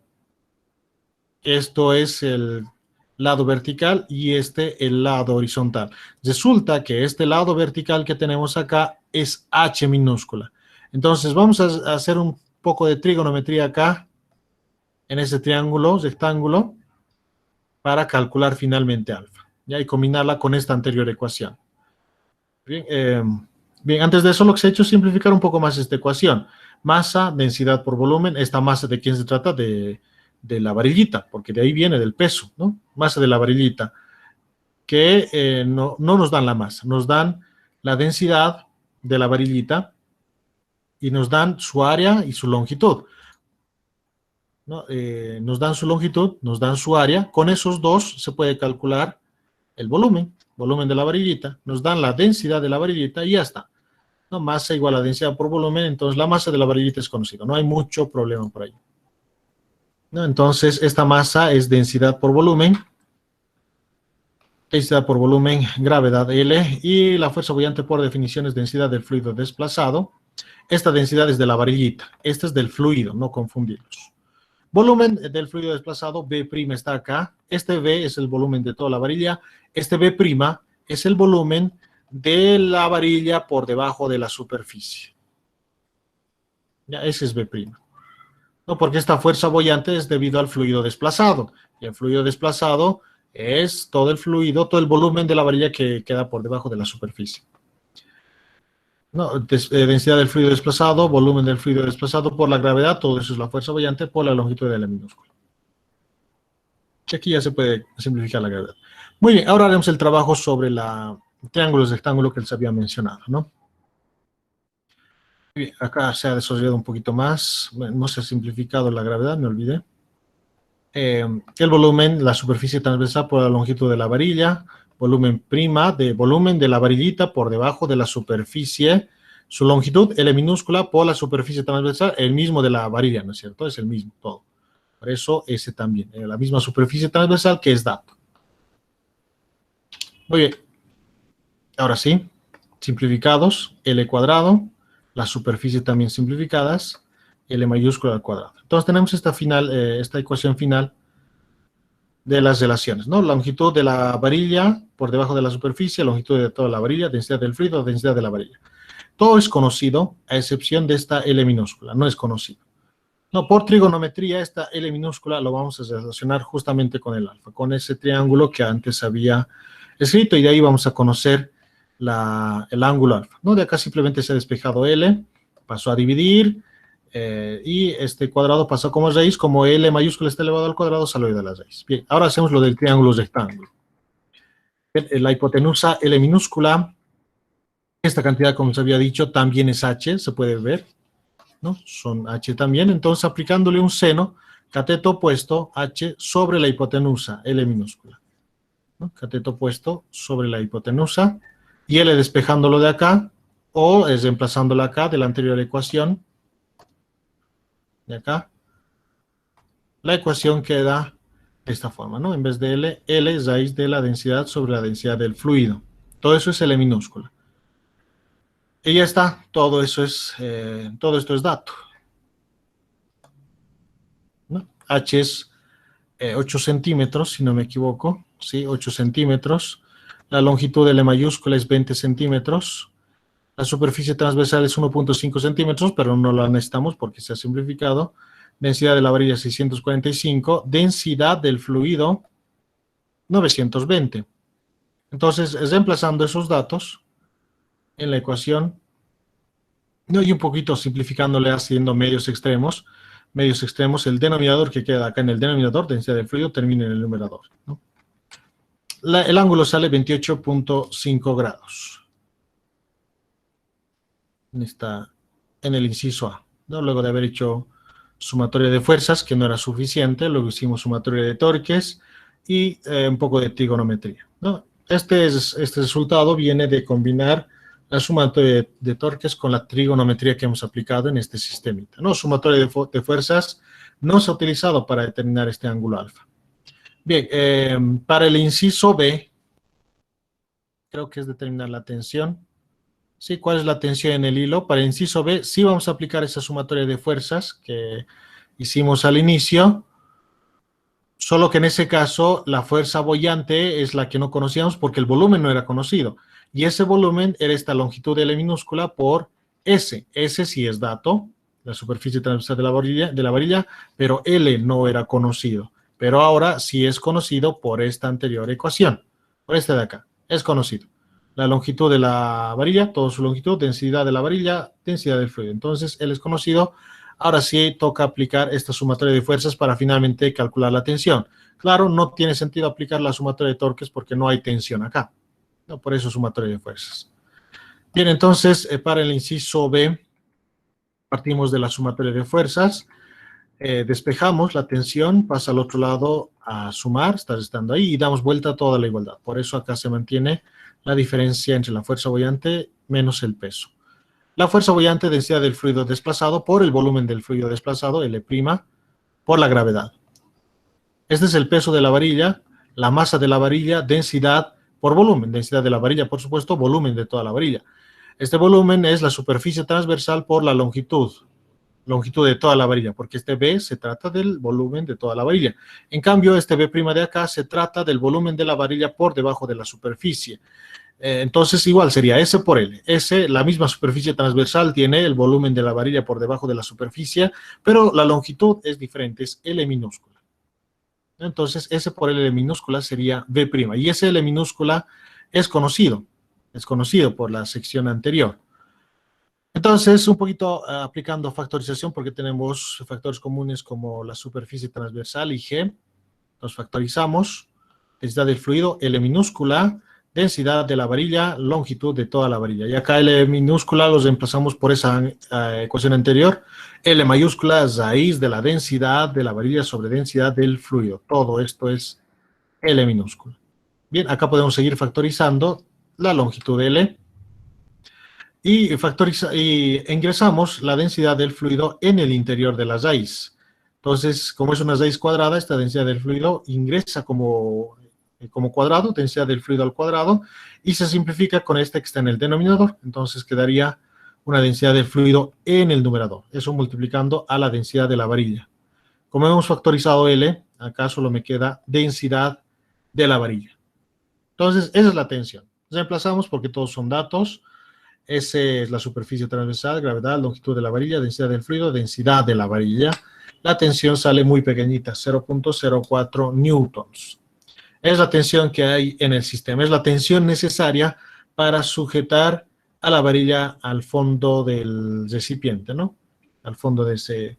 esto es el lado vertical y este el lado horizontal. Resulta que este lado vertical que tenemos acá es H minúscula. Entonces vamos a hacer un poco de trigonometría acá, en ese triángulo, rectángulo, para calcular finalmente alfa, ¿ya? Y combinarla con esta anterior ecuación. Bien, antes de eso lo que se ha hecho es simplificar un poco más esta ecuación. Masa, densidad por volumen. Esta masa, ¿de quién se trata? De la varillita, porque de ahí viene del peso, ¿no? Masa de la varillita, que no nos dan la masa, nos dan la densidad de la varillita y nos dan su área y su longitud, ¿no? Nos dan su longitud, nos dan su área. Con esos dos se puede calcular el volumen de la varillita. Nos dan la densidad de la varillita y ya está. ¿no? Masa igual a densidad por volumen, entonces la masa de la varillita es conocida, no hay mucho problema por ahí, ¿no? Entonces, esta masa es densidad por volumen, gravedad L, y la fuerza boyante por definición es densidad del fluido desplazado. Esta densidad es de la varillita, esta es del fluido, no confundirlos. Volumen del fluido desplazado, B' está acá, este V es el volumen de toda la varilla, este B' es el volumen de la varilla por debajo de la superficie. Ya, ese es B'. No, porque esta fuerza boyante es debido al fluido desplazado, y el fluido desplazado es todo el fluido, todo el volumen de la varilla que queda por debajo de la superficie. No, densidad del fluido desplazado, volumen del fluido desplazado por la gravedad, todo eso es la fuerza boyante por la longitud de la minúscula. Y aquí ya se puede simplificar la gravedad. Muy bien, ahora haremos el trabajo sobre la triángulos rectángulo que les había mencionado, ¿no? Bien, acá se ha desarrollado un poquito más, no se ha simplificado la gravedad, me olvidé. El volumen, la superficie transversal por la longitud de la varilla, volumen de la varillita por debajo de la superficie, su longitud, L minúscula, por la superficie transversal, el mismo de la varilla, ¿no es cierto? Es el mismo todo. Por eso ese también, la misma superficie transversal que es dato. Muy bien. Ahora sí, simplificados, L cuadrado, la superficie también simplificadas, L mayúscula al cuadrado. Entonces tenemos esta ecuación final de las relaciones, ¿no? Longitud de la varilla por debajo de la superficie, longitud de toda la varilla, densidad del fluido, densidad de la varilla. Todo es conocido, a excepción de esta L minúscula, no es conocido. No, por trigonometría, esta L minúscula lo vamos a relacionar justamente con el alfa, con ese triángulo que antes había escrito, y de ahí vamos a conocer el ángulo alfa, ¿no? De acá simplemente se ha despejado L, pasó a dividir, y este cuadrado pasó como raíz, como L mayúscula está elevado al cuadrado, salió de la raíz. Bien, ahora hacemos lo del triángulo rectángulo. La hipotenusa L minúscula, esta cantidad, como se había dicho, también es H, se puede ver, ¿no? Son H también, entonces aplicándole un seno, cateto opuesto, H sobre la hipotenusa, L minúscula, ¿no? Cateto opuesto sobre la hipotenusa, y L despejándolo de acá, o reemplazándolo acá de la anterior ecuación, de acá, la ecuación queda de esta forma, ¿no? En vez de L, L es raíz de la densidad sobre la densidad del fluido. Todo eso es L minúscula. Y ya está, todo esto es dato, ¿no? H es 8 centímetros, si no me equivoco, ¿sí? 8 centímetros. La longitud de L mayúscula es 20 centímetros. La superficie transversal es 1.5 centímetros, pero no la necesitamos porque se ha simplificado. Densidad de la varilla 645. Densidad del fluido 920. Entonces, reemplazando esos datos en la ecuación, ¿no? Y un poquito simplificándole haciendo medios extremos, el denominador que queda acá en el denominador, densidad del fluido, termina en el numerador, ¿no? El ángulo sale 28.5 grados. En el inciso A, ¿no? Luego de haber hecho sumatoria de fuerzas, que no era suficiente, luego hicimos sumatoria de torques y un poco de trigonometría, ¿no? Este resultado viene de combinar la sumatoria de torques con la trigonometría que hemos aplicado en este sistemita, ¿no? Sumatoria de fuerzas no se ha utilizado para determinar este ángulo alfa. Bien, para el inciso B, creo que es determinar la tensión. Sí, ¿cuál es la tensión en el hilo? Para el inciso B, sí vamos a aplicar esa sumatoria de fuerzas que hicimos al inicio, solo que en ese caso la fuerza boyante es la que no conocíamos porque el volumen no era conocido. Y ese volumen era esta longitud de L minúscula por S. S sí es dato, la superficie transversal de la varilla, pero L no era conocido. Pero ahora sí es conocido por esta anterior ecuación, por esta de acá, es conocido. La longitud de la varilla, toda su longitud, densidad de la varilla, densidad del fluido. Entonces, L es conocido. Ahora sí toca aplicar esta sumatoria de fuerzas para finalmente calcular la tensión. Claro, no tiene sentido aplicar la sumatoria de torques porque no hay tensión acá, ¿no? Por eso sumatoria de fuerzas. Bien, entonces, para el inciso B, partimos de la sumatoria de fuerzas. Despejamos la tensión, pasa al otro lado a sumar, está restando ahí, y damos vuelta a toda la igualdad. Por eso acá se mantiene la diferencia entre la fuerza boyante menos el peso. La fuerza boyante, densidad del fluido desplazado por el volumen del fluido desplazado, L', por la gravedad. Este es el peso de la varilla, la masa de la varilla, densidad por volumen. Densidad de la varilla, por supuesto, volumen de toda la varilla. Este volumen es la superficie transversal por la longitud de toda la varilla, porque este B se trata del volumen de toda la varilla. En cambio, este B' de acá se trata del volumen de la varilla por debajo de la superficie. Entonces, igual sería S por L. S, la misma superficie transversal, tiene el volumen de la varilla por debajo de la superficie, pero la longitud es diferente, es L minúscula. Entonces, S por L minúscula sería B'. Y ese L minúscula es conocido por la sección anterior. Entonces, un poquito aplicando factorización, porque tenemos factores comunes como la superficie transversal y G. Los factorizamos. Densidad del fluido, L minúscula, densidad de la varilla, longitud de toda la varilla. Y acá L minúscula los reemplazamos por esa ecuación anterior. L mayúscula, raíz de la densidad de la varilla sobre densidad del fluido. Todo esto es L minúscula. Bien, acá podemos seguir factorizando la longitud de L. Y ingresamos la densidad del fluido en el interior de la raíz. Entonces, como es una raíz cuadrada, esta densidad del fluido ingresa como cuadrado, densidad del fluido al cuadrado, y se simplifica con esta que está en el denominador. Entonces quedaría una densidad del fluido en el numerador. Eso multiplicando a la densidad de la varilla. Como hemos factorizado L, acá solo me queda densidad de la varilla. Entonces, esa es la tensión. Reemplazamos porque todos son datos. S es la superficie transversal, gravedad, longitud de la varilla, densidad del fluido, densidad de la varilla. La tensión sale muy pequeñita, 0.04 newtons. Es la tensión que hay en el sistema, es la tensión necesaria para sujetar a la varilla al fondo del recipiente, ¿no? Al fondo de ese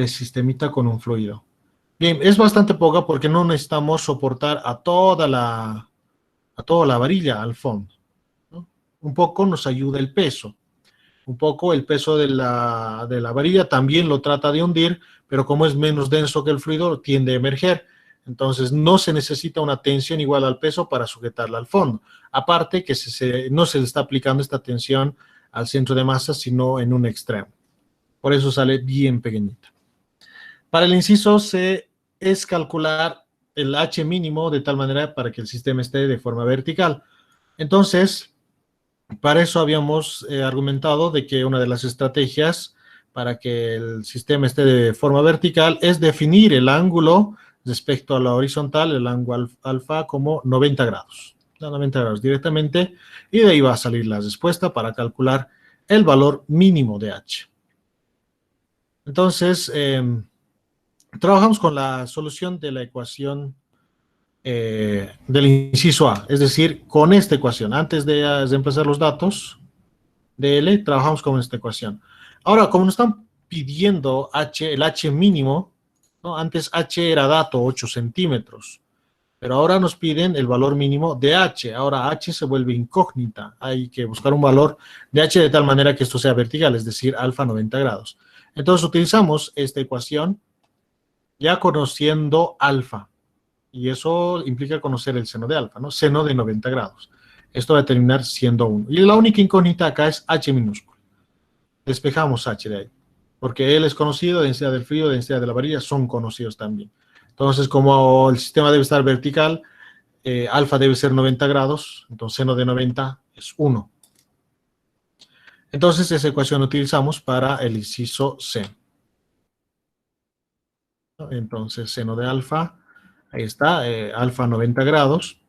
sistemita con un fluido. Bien, es bastante poca porque no necesitamos soportar a toda la varilla al fondo. Un poco nos ayuda el peso. Un poco el peso de la varilla también lo trata de hundir, pero como es menos denso que el fluido, tiende a emerger. Entonces no se necesita una tensión igual al peso para sujetarla al fondo. Aparte que no se le está aplicando esta tensión al centro de masa, sino en un extremo. Por eso sale bien pequeñita. Para el inciso C es calcular el H mínimo de tal manera para que el sistema esté de forma vertical. Entonces, para eso habíamos argumentado de que una de las estrategias para que el sistema esté de forma vertical es definir el ángulo respecto a la horizontal, el ángulo alfa, como 90 grados. 90 grados directamente, y de ahí va a salir la respuesta para calcular el valor mínimo de H. Entonces, trabajamos con la solución de la ecuación del inciso A, es decir, con esta ecuación. Antes de reemplazar los datos de L, trabajamos con esta ecuación. Ahora, como nos están pidiendo H, el H mínimo, ¿no? Antes H era dato, 8 centímetros, pero ahora nos piden el valor mínimo de H. Ahora H se vuelve incógnita. Hay que buscar un valor de H de tal manera que esto sea vertical, es decir, alfa 90 grados. Entonces utilizamos esta ecuación ya conociendo alfa. Y eso implica conocer el seno de alfa, ¿no? Seno de 90 grados. Esto va a terminar siendo 1. Y la única incógnita acá es H minúsculo. Despejamos H de ahí. Porque L es conocido, densidad del fluido, densidad de la varilla son conocidos también. Entonces, como el sistema debe estar vertical, alfa debe ser 90 grados, entonces seno de 90 es 1. Entonces, esa ecuación utilizamos para el inciso C. Entonces, seno de alfa, ahí está, alfa 90 grados,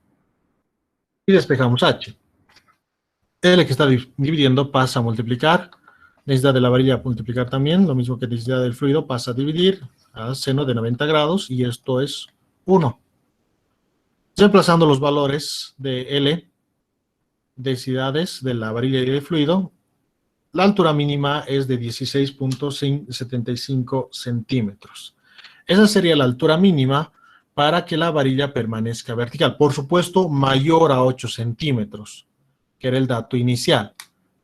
y despejamos H. L que está dividiendo pasa a multiplicar, densidad de la varilla a multiplicar también, lo mismo que densidad del fluido pasa a dividir a seno de 90 grados, y esto es 1. Reemplazando los valores de L, densidades de la varilla y del fluido, la altura mínima es de 16.75 centímetros. Esa sería la altura mínima para que la varilla permanezca vertical. Por supuesto, mayor a 8 centímetros, que era el dato inicial,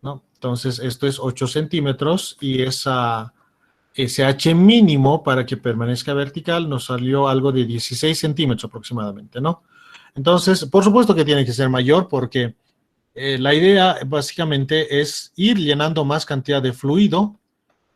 ¿no? Entonces, esto es 8 centímetros y ese H mínimo para que permanezca vertical nos salió algo de 16 centímetros aproximadamente, ¿no? Entonces, por supuesto que tiene que ser mayor porque La idea básicamente es ir llenando más cantidad de fluido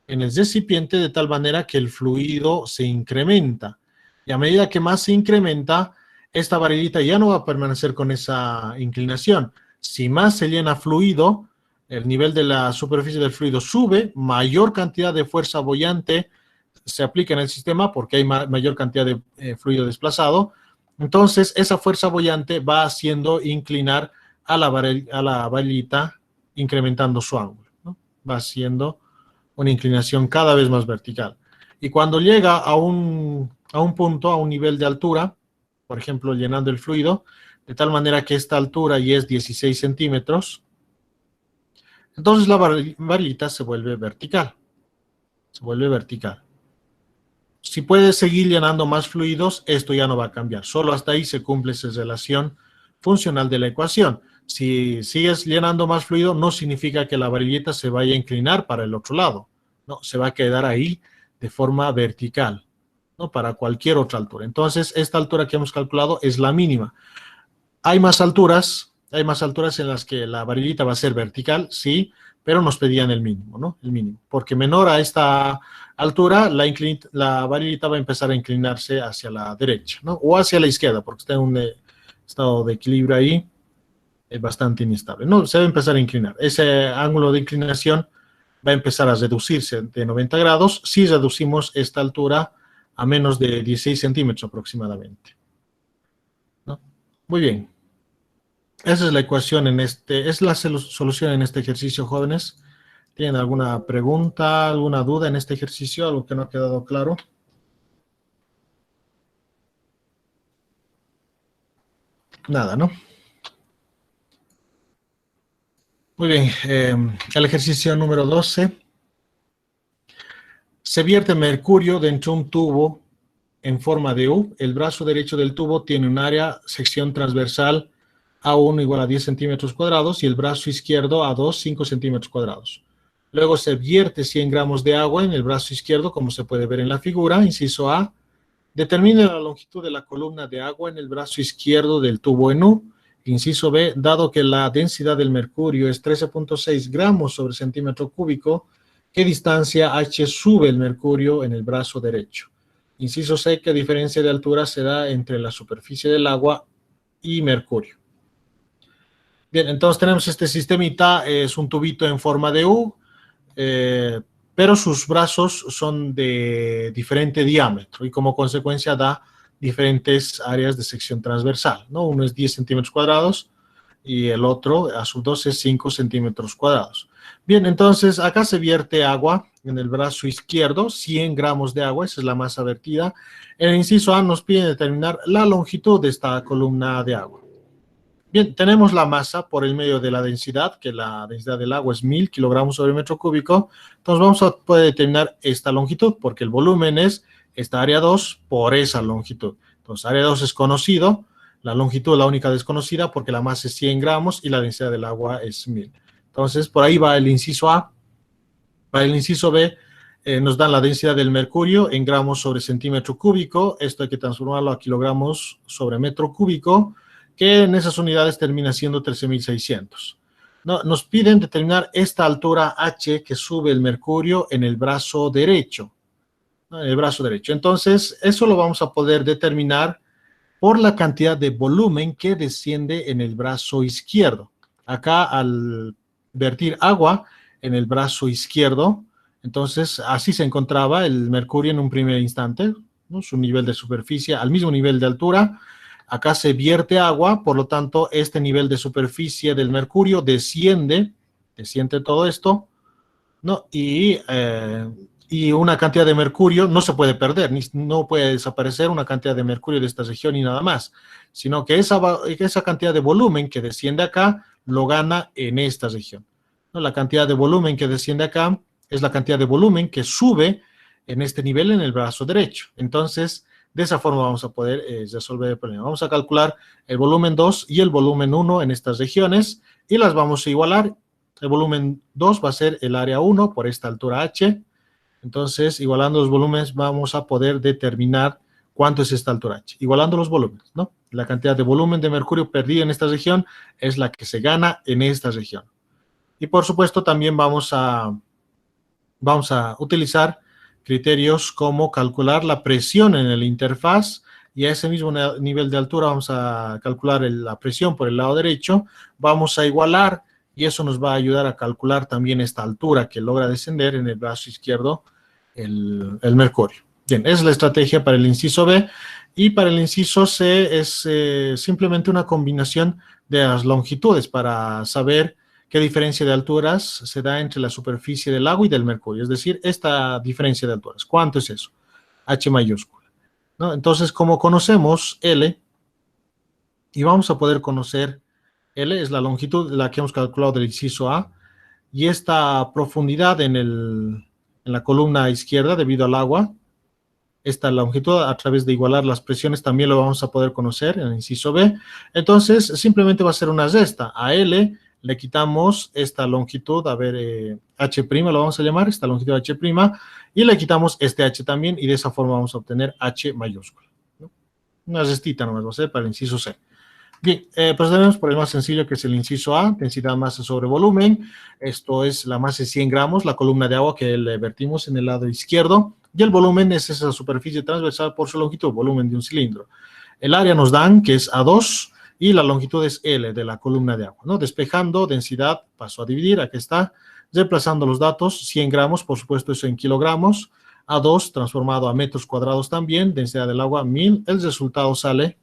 en el recipiente de tal manera que el fluido se incrementa. Y a medida que más se incrementa, esta varillita ya no va a permanecer con esa inclinación. Si más se llena fluido, el nivel de la superficie del fluido sube, mayor cantidad de fuerza boyante se aplica en el sistema porque hay mayor cantidad de fluido desplazado. Entonces, esa fuerza boyante va haciendo inclinar a la varillita, incrementando su ángulo, ¿no? Va haciendo una inclinación cada vez más vertical. Y cuando llega a un punto, a un nivel de altura, por ejemplo, llenando el fluido, de tal manera que esta altura ya es 16 centímetros, entonces la varillita se vuelve vertical. Se vuelve vertical. Si puedes seguir llenando más fluidos, esto ya no va a cambiar. Solo hasta ahí se cumple esa relación funcional de la ecuación. Si sigues llenando más fluido, no significa que la varillita se vaya a inclinar para el otro lado. No, se va a quedar ahí de forma vertical, ¿no? Para cualquier otra altura. Entonces, esta altura que hemos calculado es la mínima. Hay más alturas en las que la varillita va a ser vertical, sí, pero nos pedían el mínimo, ¿no? El mínimo. Porque menor a esta altura, la varillita va a empezar a inclinarse hacia la derecha, ¿no? O hacia la izquierda, porque está en un estado de equilibrio ahí, es bastante inestable. No, se va a empezar a inclinar. Ese ángulo de inclinación va a empezar a reducirse de 90 grados si reducimos esta altura a menos de 16 centímetros aproximadamente, ¿no? Muy bien. Esa es la ecuación es la solución en este ejercicio, jóvenes. ¿Tienen alguna pregunta, alguna duda en este ejercicio? ¿Algo que no ha quedado claro? Nada, ¿no? Muy bien. El ejercicio número 12. Se vierte mercurio dentro de un tubo en forma de U. El brazo derecho del tubo tiene un área, sección transversal A1 igual a 10 centímetros cuadrados y el brazo izquierdo A2, 5 centímetros cuadrados. Luego se vierte 100 gramos de agua en el brazo izquierdo, como se puede ver en la figura. Inciso A, determine la longitud de la columna de agua en el brazo izquierdo del tubo en U. Inciso B, dado que la densidad del mercurio es 13.6 gramos sobre centímetro cúbico, ¿qué distancia h sube el mercurio en el brazo derecho? Inciso C, ¿qué diferencia de altura se da entre la superficie del agua y mercurio? Bien, entonces tenemos este sistemita, es un tubito en forma de U, pero sus brazos son de diferente diámetro y como consecuencia da diferentes áreas de sección transversal, ¿no? Uno es 10 centímetros cuadrados y el otro, a su 12, es 5 centímetros cuadrados. Bien, entonces acá se vierte agua en el brazo izquierdo, 100 gramos de agua, esa es la masa vertida. En el inciso A nos pide determinar la longitud de esta columna de agua. Bien, tenemos la masa por el medio de la densidad, que la densidad del agua es 1000 kilogramos sobre metro cúbico. Entonces vamos a poder determinar esta longitud, porque el volumen es esta área 2 por esa longitud. Entonces, área 2 es conocido, la longitud es la única desconocida, porque la masa es 100 gramos y la densidad del agua es 1000. Entonces, por ahí va el inciso A. Para el inciso B, nos dan la densidad del mercurio en gramos sobre centímetro cúbico. Esto hay que transformarlo a kilogramos sobre metro cúbico, que en esas unidades termina siendo 13.600. No, nos piden determinar esta altura h que sube el mercurio en el brazo derecho. ¿No? En el brazo derecho. Entonces, eso lo vamos a poder determinar por la cantidad de volumen que desciende en el brazo izquierdo. Acá, al vertir agua en el brazo izquierdo, entonces así se encontraba el mercurio en un primer instante, ¿no? Su nivel de superficie al mismo nivel de altura. Acá se vierte agua, por lo tanto, este nivel de superficie del mercurio desciende todo esto, ¿no? Y una cantidad de mercurio no se puede perder, no puede desaparecer una cantidad de mercurio de esta región y nada más, sino que esa cantidad de volumen que desciende acá lo gana en esta región, ¿no? La cantidad de volumen que desciende acá es la cantidad de volumen que sube en este nivel en el brazo derecho. Entonces, de esa forma vamos a poder resolver el problema. Vamos a calcular el volumen 2 y el volumen 1 en estas regiones y las vamos a igualar. El volumen 2 va a ser el área 1 por esta altura h. Entonces, igualando los volúmenes, vamos a poder determinar ¿Cuánto es esta altura H? Igualando los volúmenes, ¿no? La cantidad de volumen de mercurio perdido en esta región es la que se gana en esta región. Y por supuesto también vamos a utilizar criterios como calcular la presión en el interfaz, y a ese mismo nivel de altura vamos a calcular la presión por el lado derecho, vamos a igualar, y eso nos va a ayudar a calcular también esta altura que logra descender en el brazo izquierdo el mercurio. Bien, esa es la estrategia para el inciso B, y para el inciso C es simplemente una combinación de las longitudes para saber qué diferencia de alturas se da entre la superficie del agua y del mercurio, es decir, esta diferencia de alturas. ¿Cuánto es eso? H mayúscula, ¿no? Entonces, como conocemos L, y vamos a poder conocer L, es la longitud, la que hemos calculado del inciso A, y esta profundidad en la columna izquierda debido al agua, esta longitud a través de igualar las presiones también lo vamos a poder conocer en el inciso B. Entonces, simplemente va a ser una resta. A L le quitamos esta longitud, a ver, H' lo vamos a llamar, esta longitud H', y le quitamos este H también, y de esa forma vamos a obtener H mayúscula, ¿no? Una restita nomás va a ser para el inciso C. Bien, procedemos por el más sencillo, que es el inciso A, densidad masa sobre volumen. Esto es la masa de 100 gramos, la columna de agua que le vertimos en el lado izquierdo, y el volumen es esa superficie transversal por su longitud, volumen de un cilindro. El área nos dan, que es A2, y la longitud es L de la columna de agua, ¿no? Despejando, densidad, paso a dividir, aquí está, reemplazando los datos, 100 gramos, por supuesto eso en kilogramos, A2 transformado a metros cuadrados también, densidad del agua 1000, el resultado sale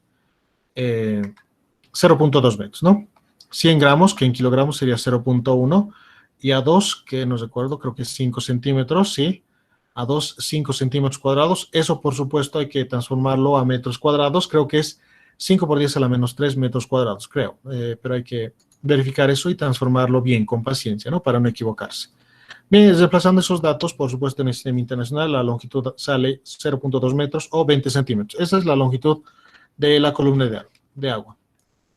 0.2 metros, ¿no? 100 gramos, que en kilogramos sería 0.1, y A2, que no recuerdo, creo que es 5 centímetros, ¿sí? A2, 5 centímetros cuadrados. Eso, por supuesto, hay que transformarlo a metros cuadrados. Creo que es 5 por 10 a la menos 3 metros cuadrados, creo. Pero hay que verificar eso y transformarlo bien, con paciencia, ¿no? Para no equivocarse. Bien, reemplazando esos datos, por supuesto, en el sistema internacional, la longitud sale 0.2 metros o 20 centímetros. Esa es la longitud de la columna de agua.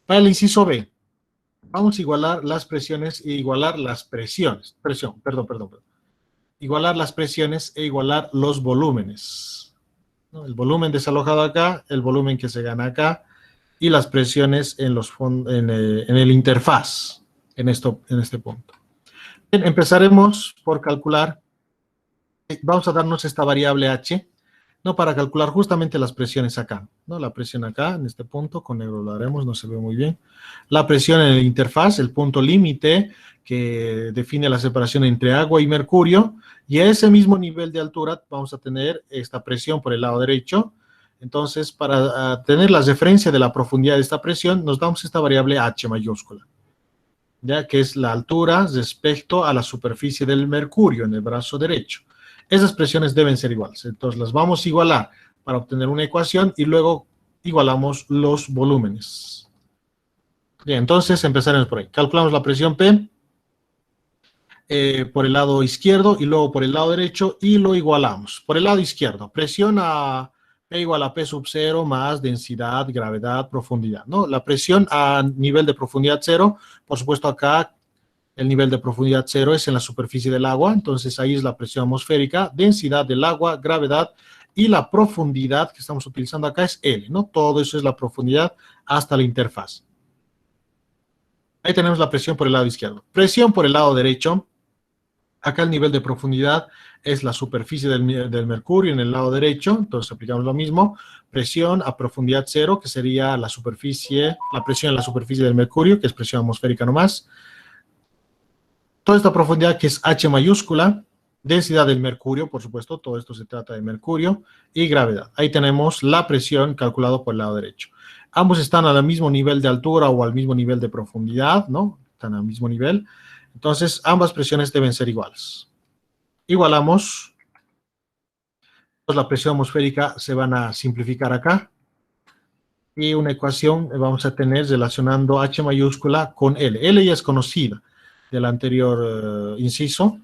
Para el inciso B, vamos a igualar las presiones e igualar las presiones. Igualar las presiones e igualar los volúmenes, ¿no? El volumen desalojado acá, el volumen que se gana acá, y las presiones en el interfaz, en este punto. Bien, empezaremos por calcular, vamos a darnos esta variable H, ¿no? Para calcular justamente las presiones acá, ¿no? La presión acá, en este punto, con negro lo haremos, no se ve muy bien. La presión en el interfaz, el punto límite que define la separación entre agua y mercurio, y a ese mismo nivel de altura vamos a tener esta presión por el lado derecho. Entonces, para tener la referencia de la profundidad de esta presión, nos damos esta variable H mayúscula, ya que es la altura respecto a la superficie del mercurio en el brazo derecho. Esas presiones deben ser iguales, entonces las vamos a igualar para obtener una ecuación y luego igualamos los volúmenes. Bien, entonces empezaremos por ahí. Calculamos la presión P por el lado izquierdo y luego por el lado derecho y lo igualamos. Por el lado izquierdo, presión a P igual a P sub 0 más densidad, gravedad, profundidad, ¿no? La presión a nivel de profundidad 0, por supuesto acá el nivel de profundidad 0 es en la superficie del agua, entonces ahí es la presión atmosférica, densidad del agua, gravedad, y la profundidad que estamos utilizando acá es L, ¿no? Todo eso es la profundidad hasta la interfaz. Ahí tenemos la presión por el lado izquierdo. Presión por el lado derecho, acá el nivel de profundidad es la superficie del mercurio en el lado derecho, entonces aplicamos lo mismo, presión a profundidad 0, que sería la presión en la superficie del mercurio, que es presión atmosférica nomás. Toda esta profundidad que es H mayúscula, densidad del mercurio, por supuesto, todo esto se trata de mercurio, y gravedad. Ahí tenemos la presión calculada por el lado derecho. Ambos están al mismo nivel de altura o al mismo nivel de profundidad, ¿no? Están al mismo nivel. Entonces, ambas presiones deben ser iguales. Igualamos. Pues la presión atmosférica se van a simplificar acá. Y una ecuación vamos a tener relacionando H mayúscula con L. L ya es conocida del anterior inciso,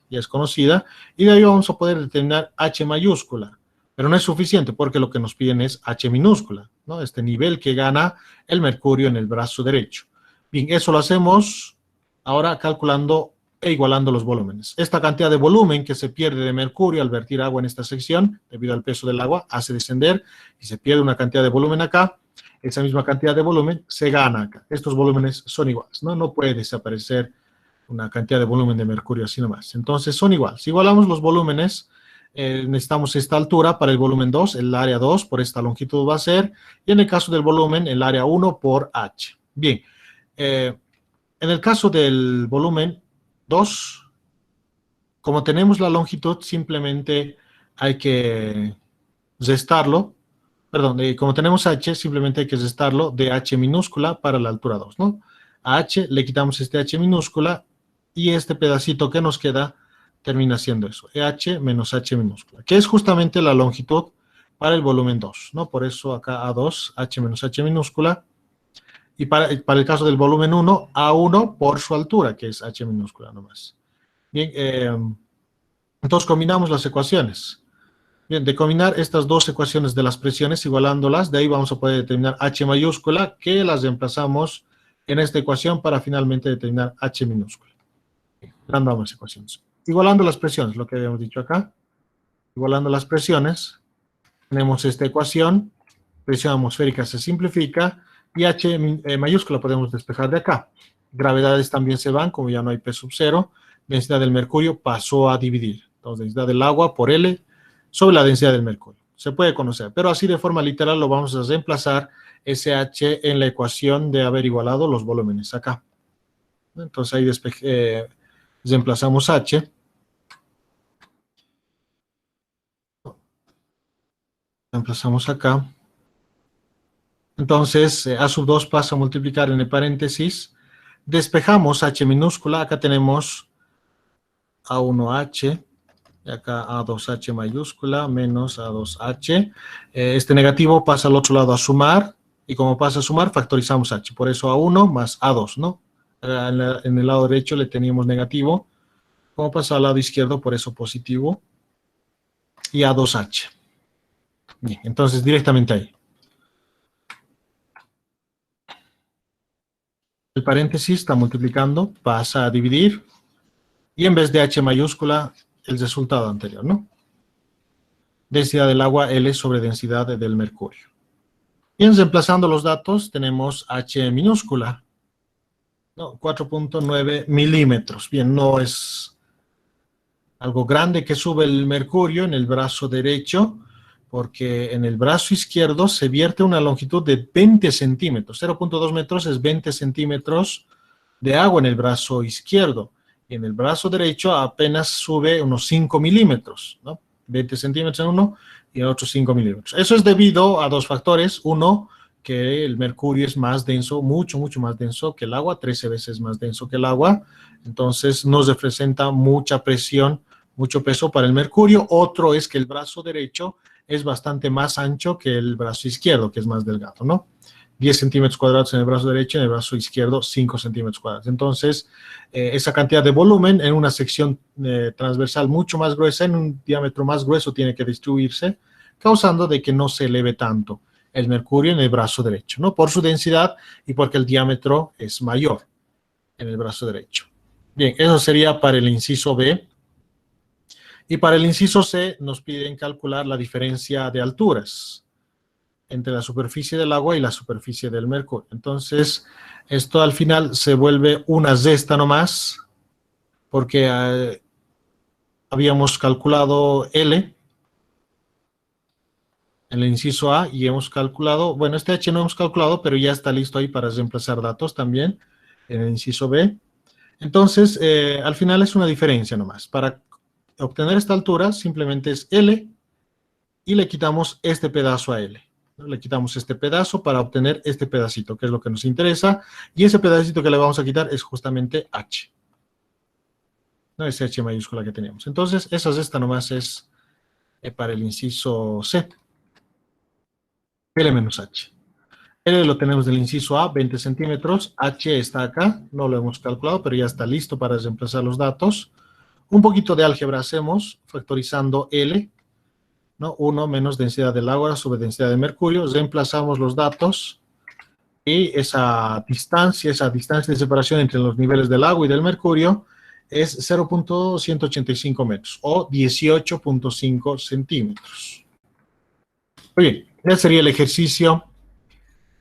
ya es conocida, y de ahí vamos a poder determinar H mayúscula, pero no es suficiente porque lo que nos piden es H minúscula, ¿no? Este nivel que gana el mercurio en el brazo derecho. Bien, eso lo hacemos ahora calculando e igualando los volúmenes. Esta cantidad de volumen que se pierde de mercurio al vertir agua en esta sección, debido al peso del agua, hace descender y se pierde una cantidad de volumen acá. Esa misma cantidad de volumen se gana acá. Estos volúmenes son iguales, ¿no? No puede desaparecer una cantidad de volumen de mercurio así nomás. Entonces son iguales. Si igualamos los volúmenes, necesitamos esta altura para el volumen 2, el área 2 por esta longitud va a ser, y en el caso del volumen, el área 1 por h. Bien, en el caso del volumen 2, como tenemos la longitud, simplemente hay que restarlo, perdón, como tenemos h, simplemente hay que restarlo de h minúscula para la altura 2, ¿no? A h le quitamos este h minúscula y este pedacito que nos queda termina siendo eso, h menos h minúscula, que es justamente la longitud para el volumen 2, ¿no? Por eso acá A2, h menos h minúscula, y para el caso del volumen 1, A1 por su altura, que es h minúscula nomás. Bien, entonces combinamos las ecuaciones. Bien, de combinar estas dos ecuaciones de las presiones, igualándolas, de ahí vamos a poder determinar h mayúscula, que las reemplazamos en esta ecuación para finalmente determinar h minúscula. Dando ambas ecuaciones. Igualando las presiones, lo que habíamos dicho acá. Igualando las presiones, tenemos esta ecuación, presión atmosférica se simplifica, y h mayúscula podemos despejar de acá. Gravedades también se van, como ya no hay P sub 0, densidad del mercurio pasó a dividir. Entonces, densidad del agua por L sobre la densidad del mercurio. Se puede conocer, pero así de forma literal lo vamos a reemplazar ese h en la ecuación de haber igualado los volúmenes acá. Entonces ahí reemplazamos h. Reemplazamos acá. Entonces, A sub 2 pasa a multiplicar en el paréntesis. Despejamos h minúscula. Acá tenemos A1h. Y acá A2h mayúscula menos A2h. Este negativo pasa al otro lado a sumar. Y como pasa a sumar, factorizamos h. Por eso A1 más A2, ¿no? En el lado derecho le teníamos negativo. Como pasa al lado izquierdo, por eso positivo. Y A2h. Bien, entonces directamente ahí. El paréntesis está multiplicando, pasa a dividir, y en vez de h mayúscula, el resultado anterior, ¿no? Densidad del agua, L sobre densidad del mercurio. Bien, reemplazando los datos, tenemos h minúscula, ¿no? 4.9 milímetros. Bien, no es algo grande que sube el mercurio en el brazo derecho, porque en el brazo izquierdo se vierte una longitud de 20 centímetros. 0.2 metros es 20 centímetros de agua en el brazo izquierdo. Y en el brazo derecho apenas sube unos 5 milímetros, ¿no? 20 centímetros en uno y en otro 5 milímetros. Eso es debido a dos factores. Uno, que el mercurio es más denso, mucho más denso que el agua, 13 veces más denso que el agua. Entonces nos representa mucha presión, mucho peso para el mercurio. Otro es que el brazo derecho es bastante más ancho que el brazo izquierdo, que es más delgado, ¿no? 10 centímetros cuadrados en el brazo derecho, en el brazo izquierdo 5 centímetros cuadrados. Entonces, esa cantidad de volumen en una sección transversal mucho más gruesa, en un diámetro más grueso, tiene que distribuirse, causando de que no se eleve tanto el mercurio en el brazo derecho, ¿no? Por su densidad y porque el diámetro es mayor en el brazo derecho. Bien, eso sería para el inciso B. Y para el inciso C nos piden calcular la diferencia de alturas entre la superficie del agua y la superficie del mercurio. Entonces, esto al final se vuelve una resta nomás, porque habíamos calculado L en el inciso A y hemos calculado, bueno, este H no hemos calculado, pero ya está listo ahí para reemplazar datos también en el inciso B. Entonces, al final es una diferencia nomás. Para obtener esta altura, simplemente es L y le quitamos este pedazo a L. Le quitamos este pedazo para obtener este pedacito, que es lo que nos interesa, y ese pedacito que le vamos a quitar es justamente H. No es H mayúscula que teníamos. Entonces, esta nomás es para el inciso C. L menos H. L lo tenemos del inciso A, 20 centímetros. H está acá, no lo hemos calculado, pero ya está listo para reemplazar los datos. Un poquito de álgebra hacemos, factorizando L, ¿no? 1 menos densidad del agua sobre densidad de mercurio. Reemplazamos los datos y esa distancia de separación entre los niveles del agua y del mercurio es 0.185 metros o 18.5 centímetros. Oye, ese sería el ejercicio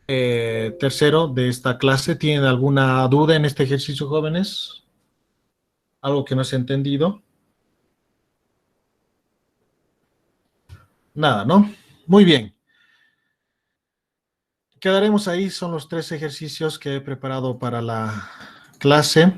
tercero de esta clase. ¿Tienen alguna duda en este ejercicio, jóvenes? ¿Algo que no se ha entendido? Nada, ¿no? Muy bien. Quedaremos ahí, son los 3 ejercicios que he preparado para la clase.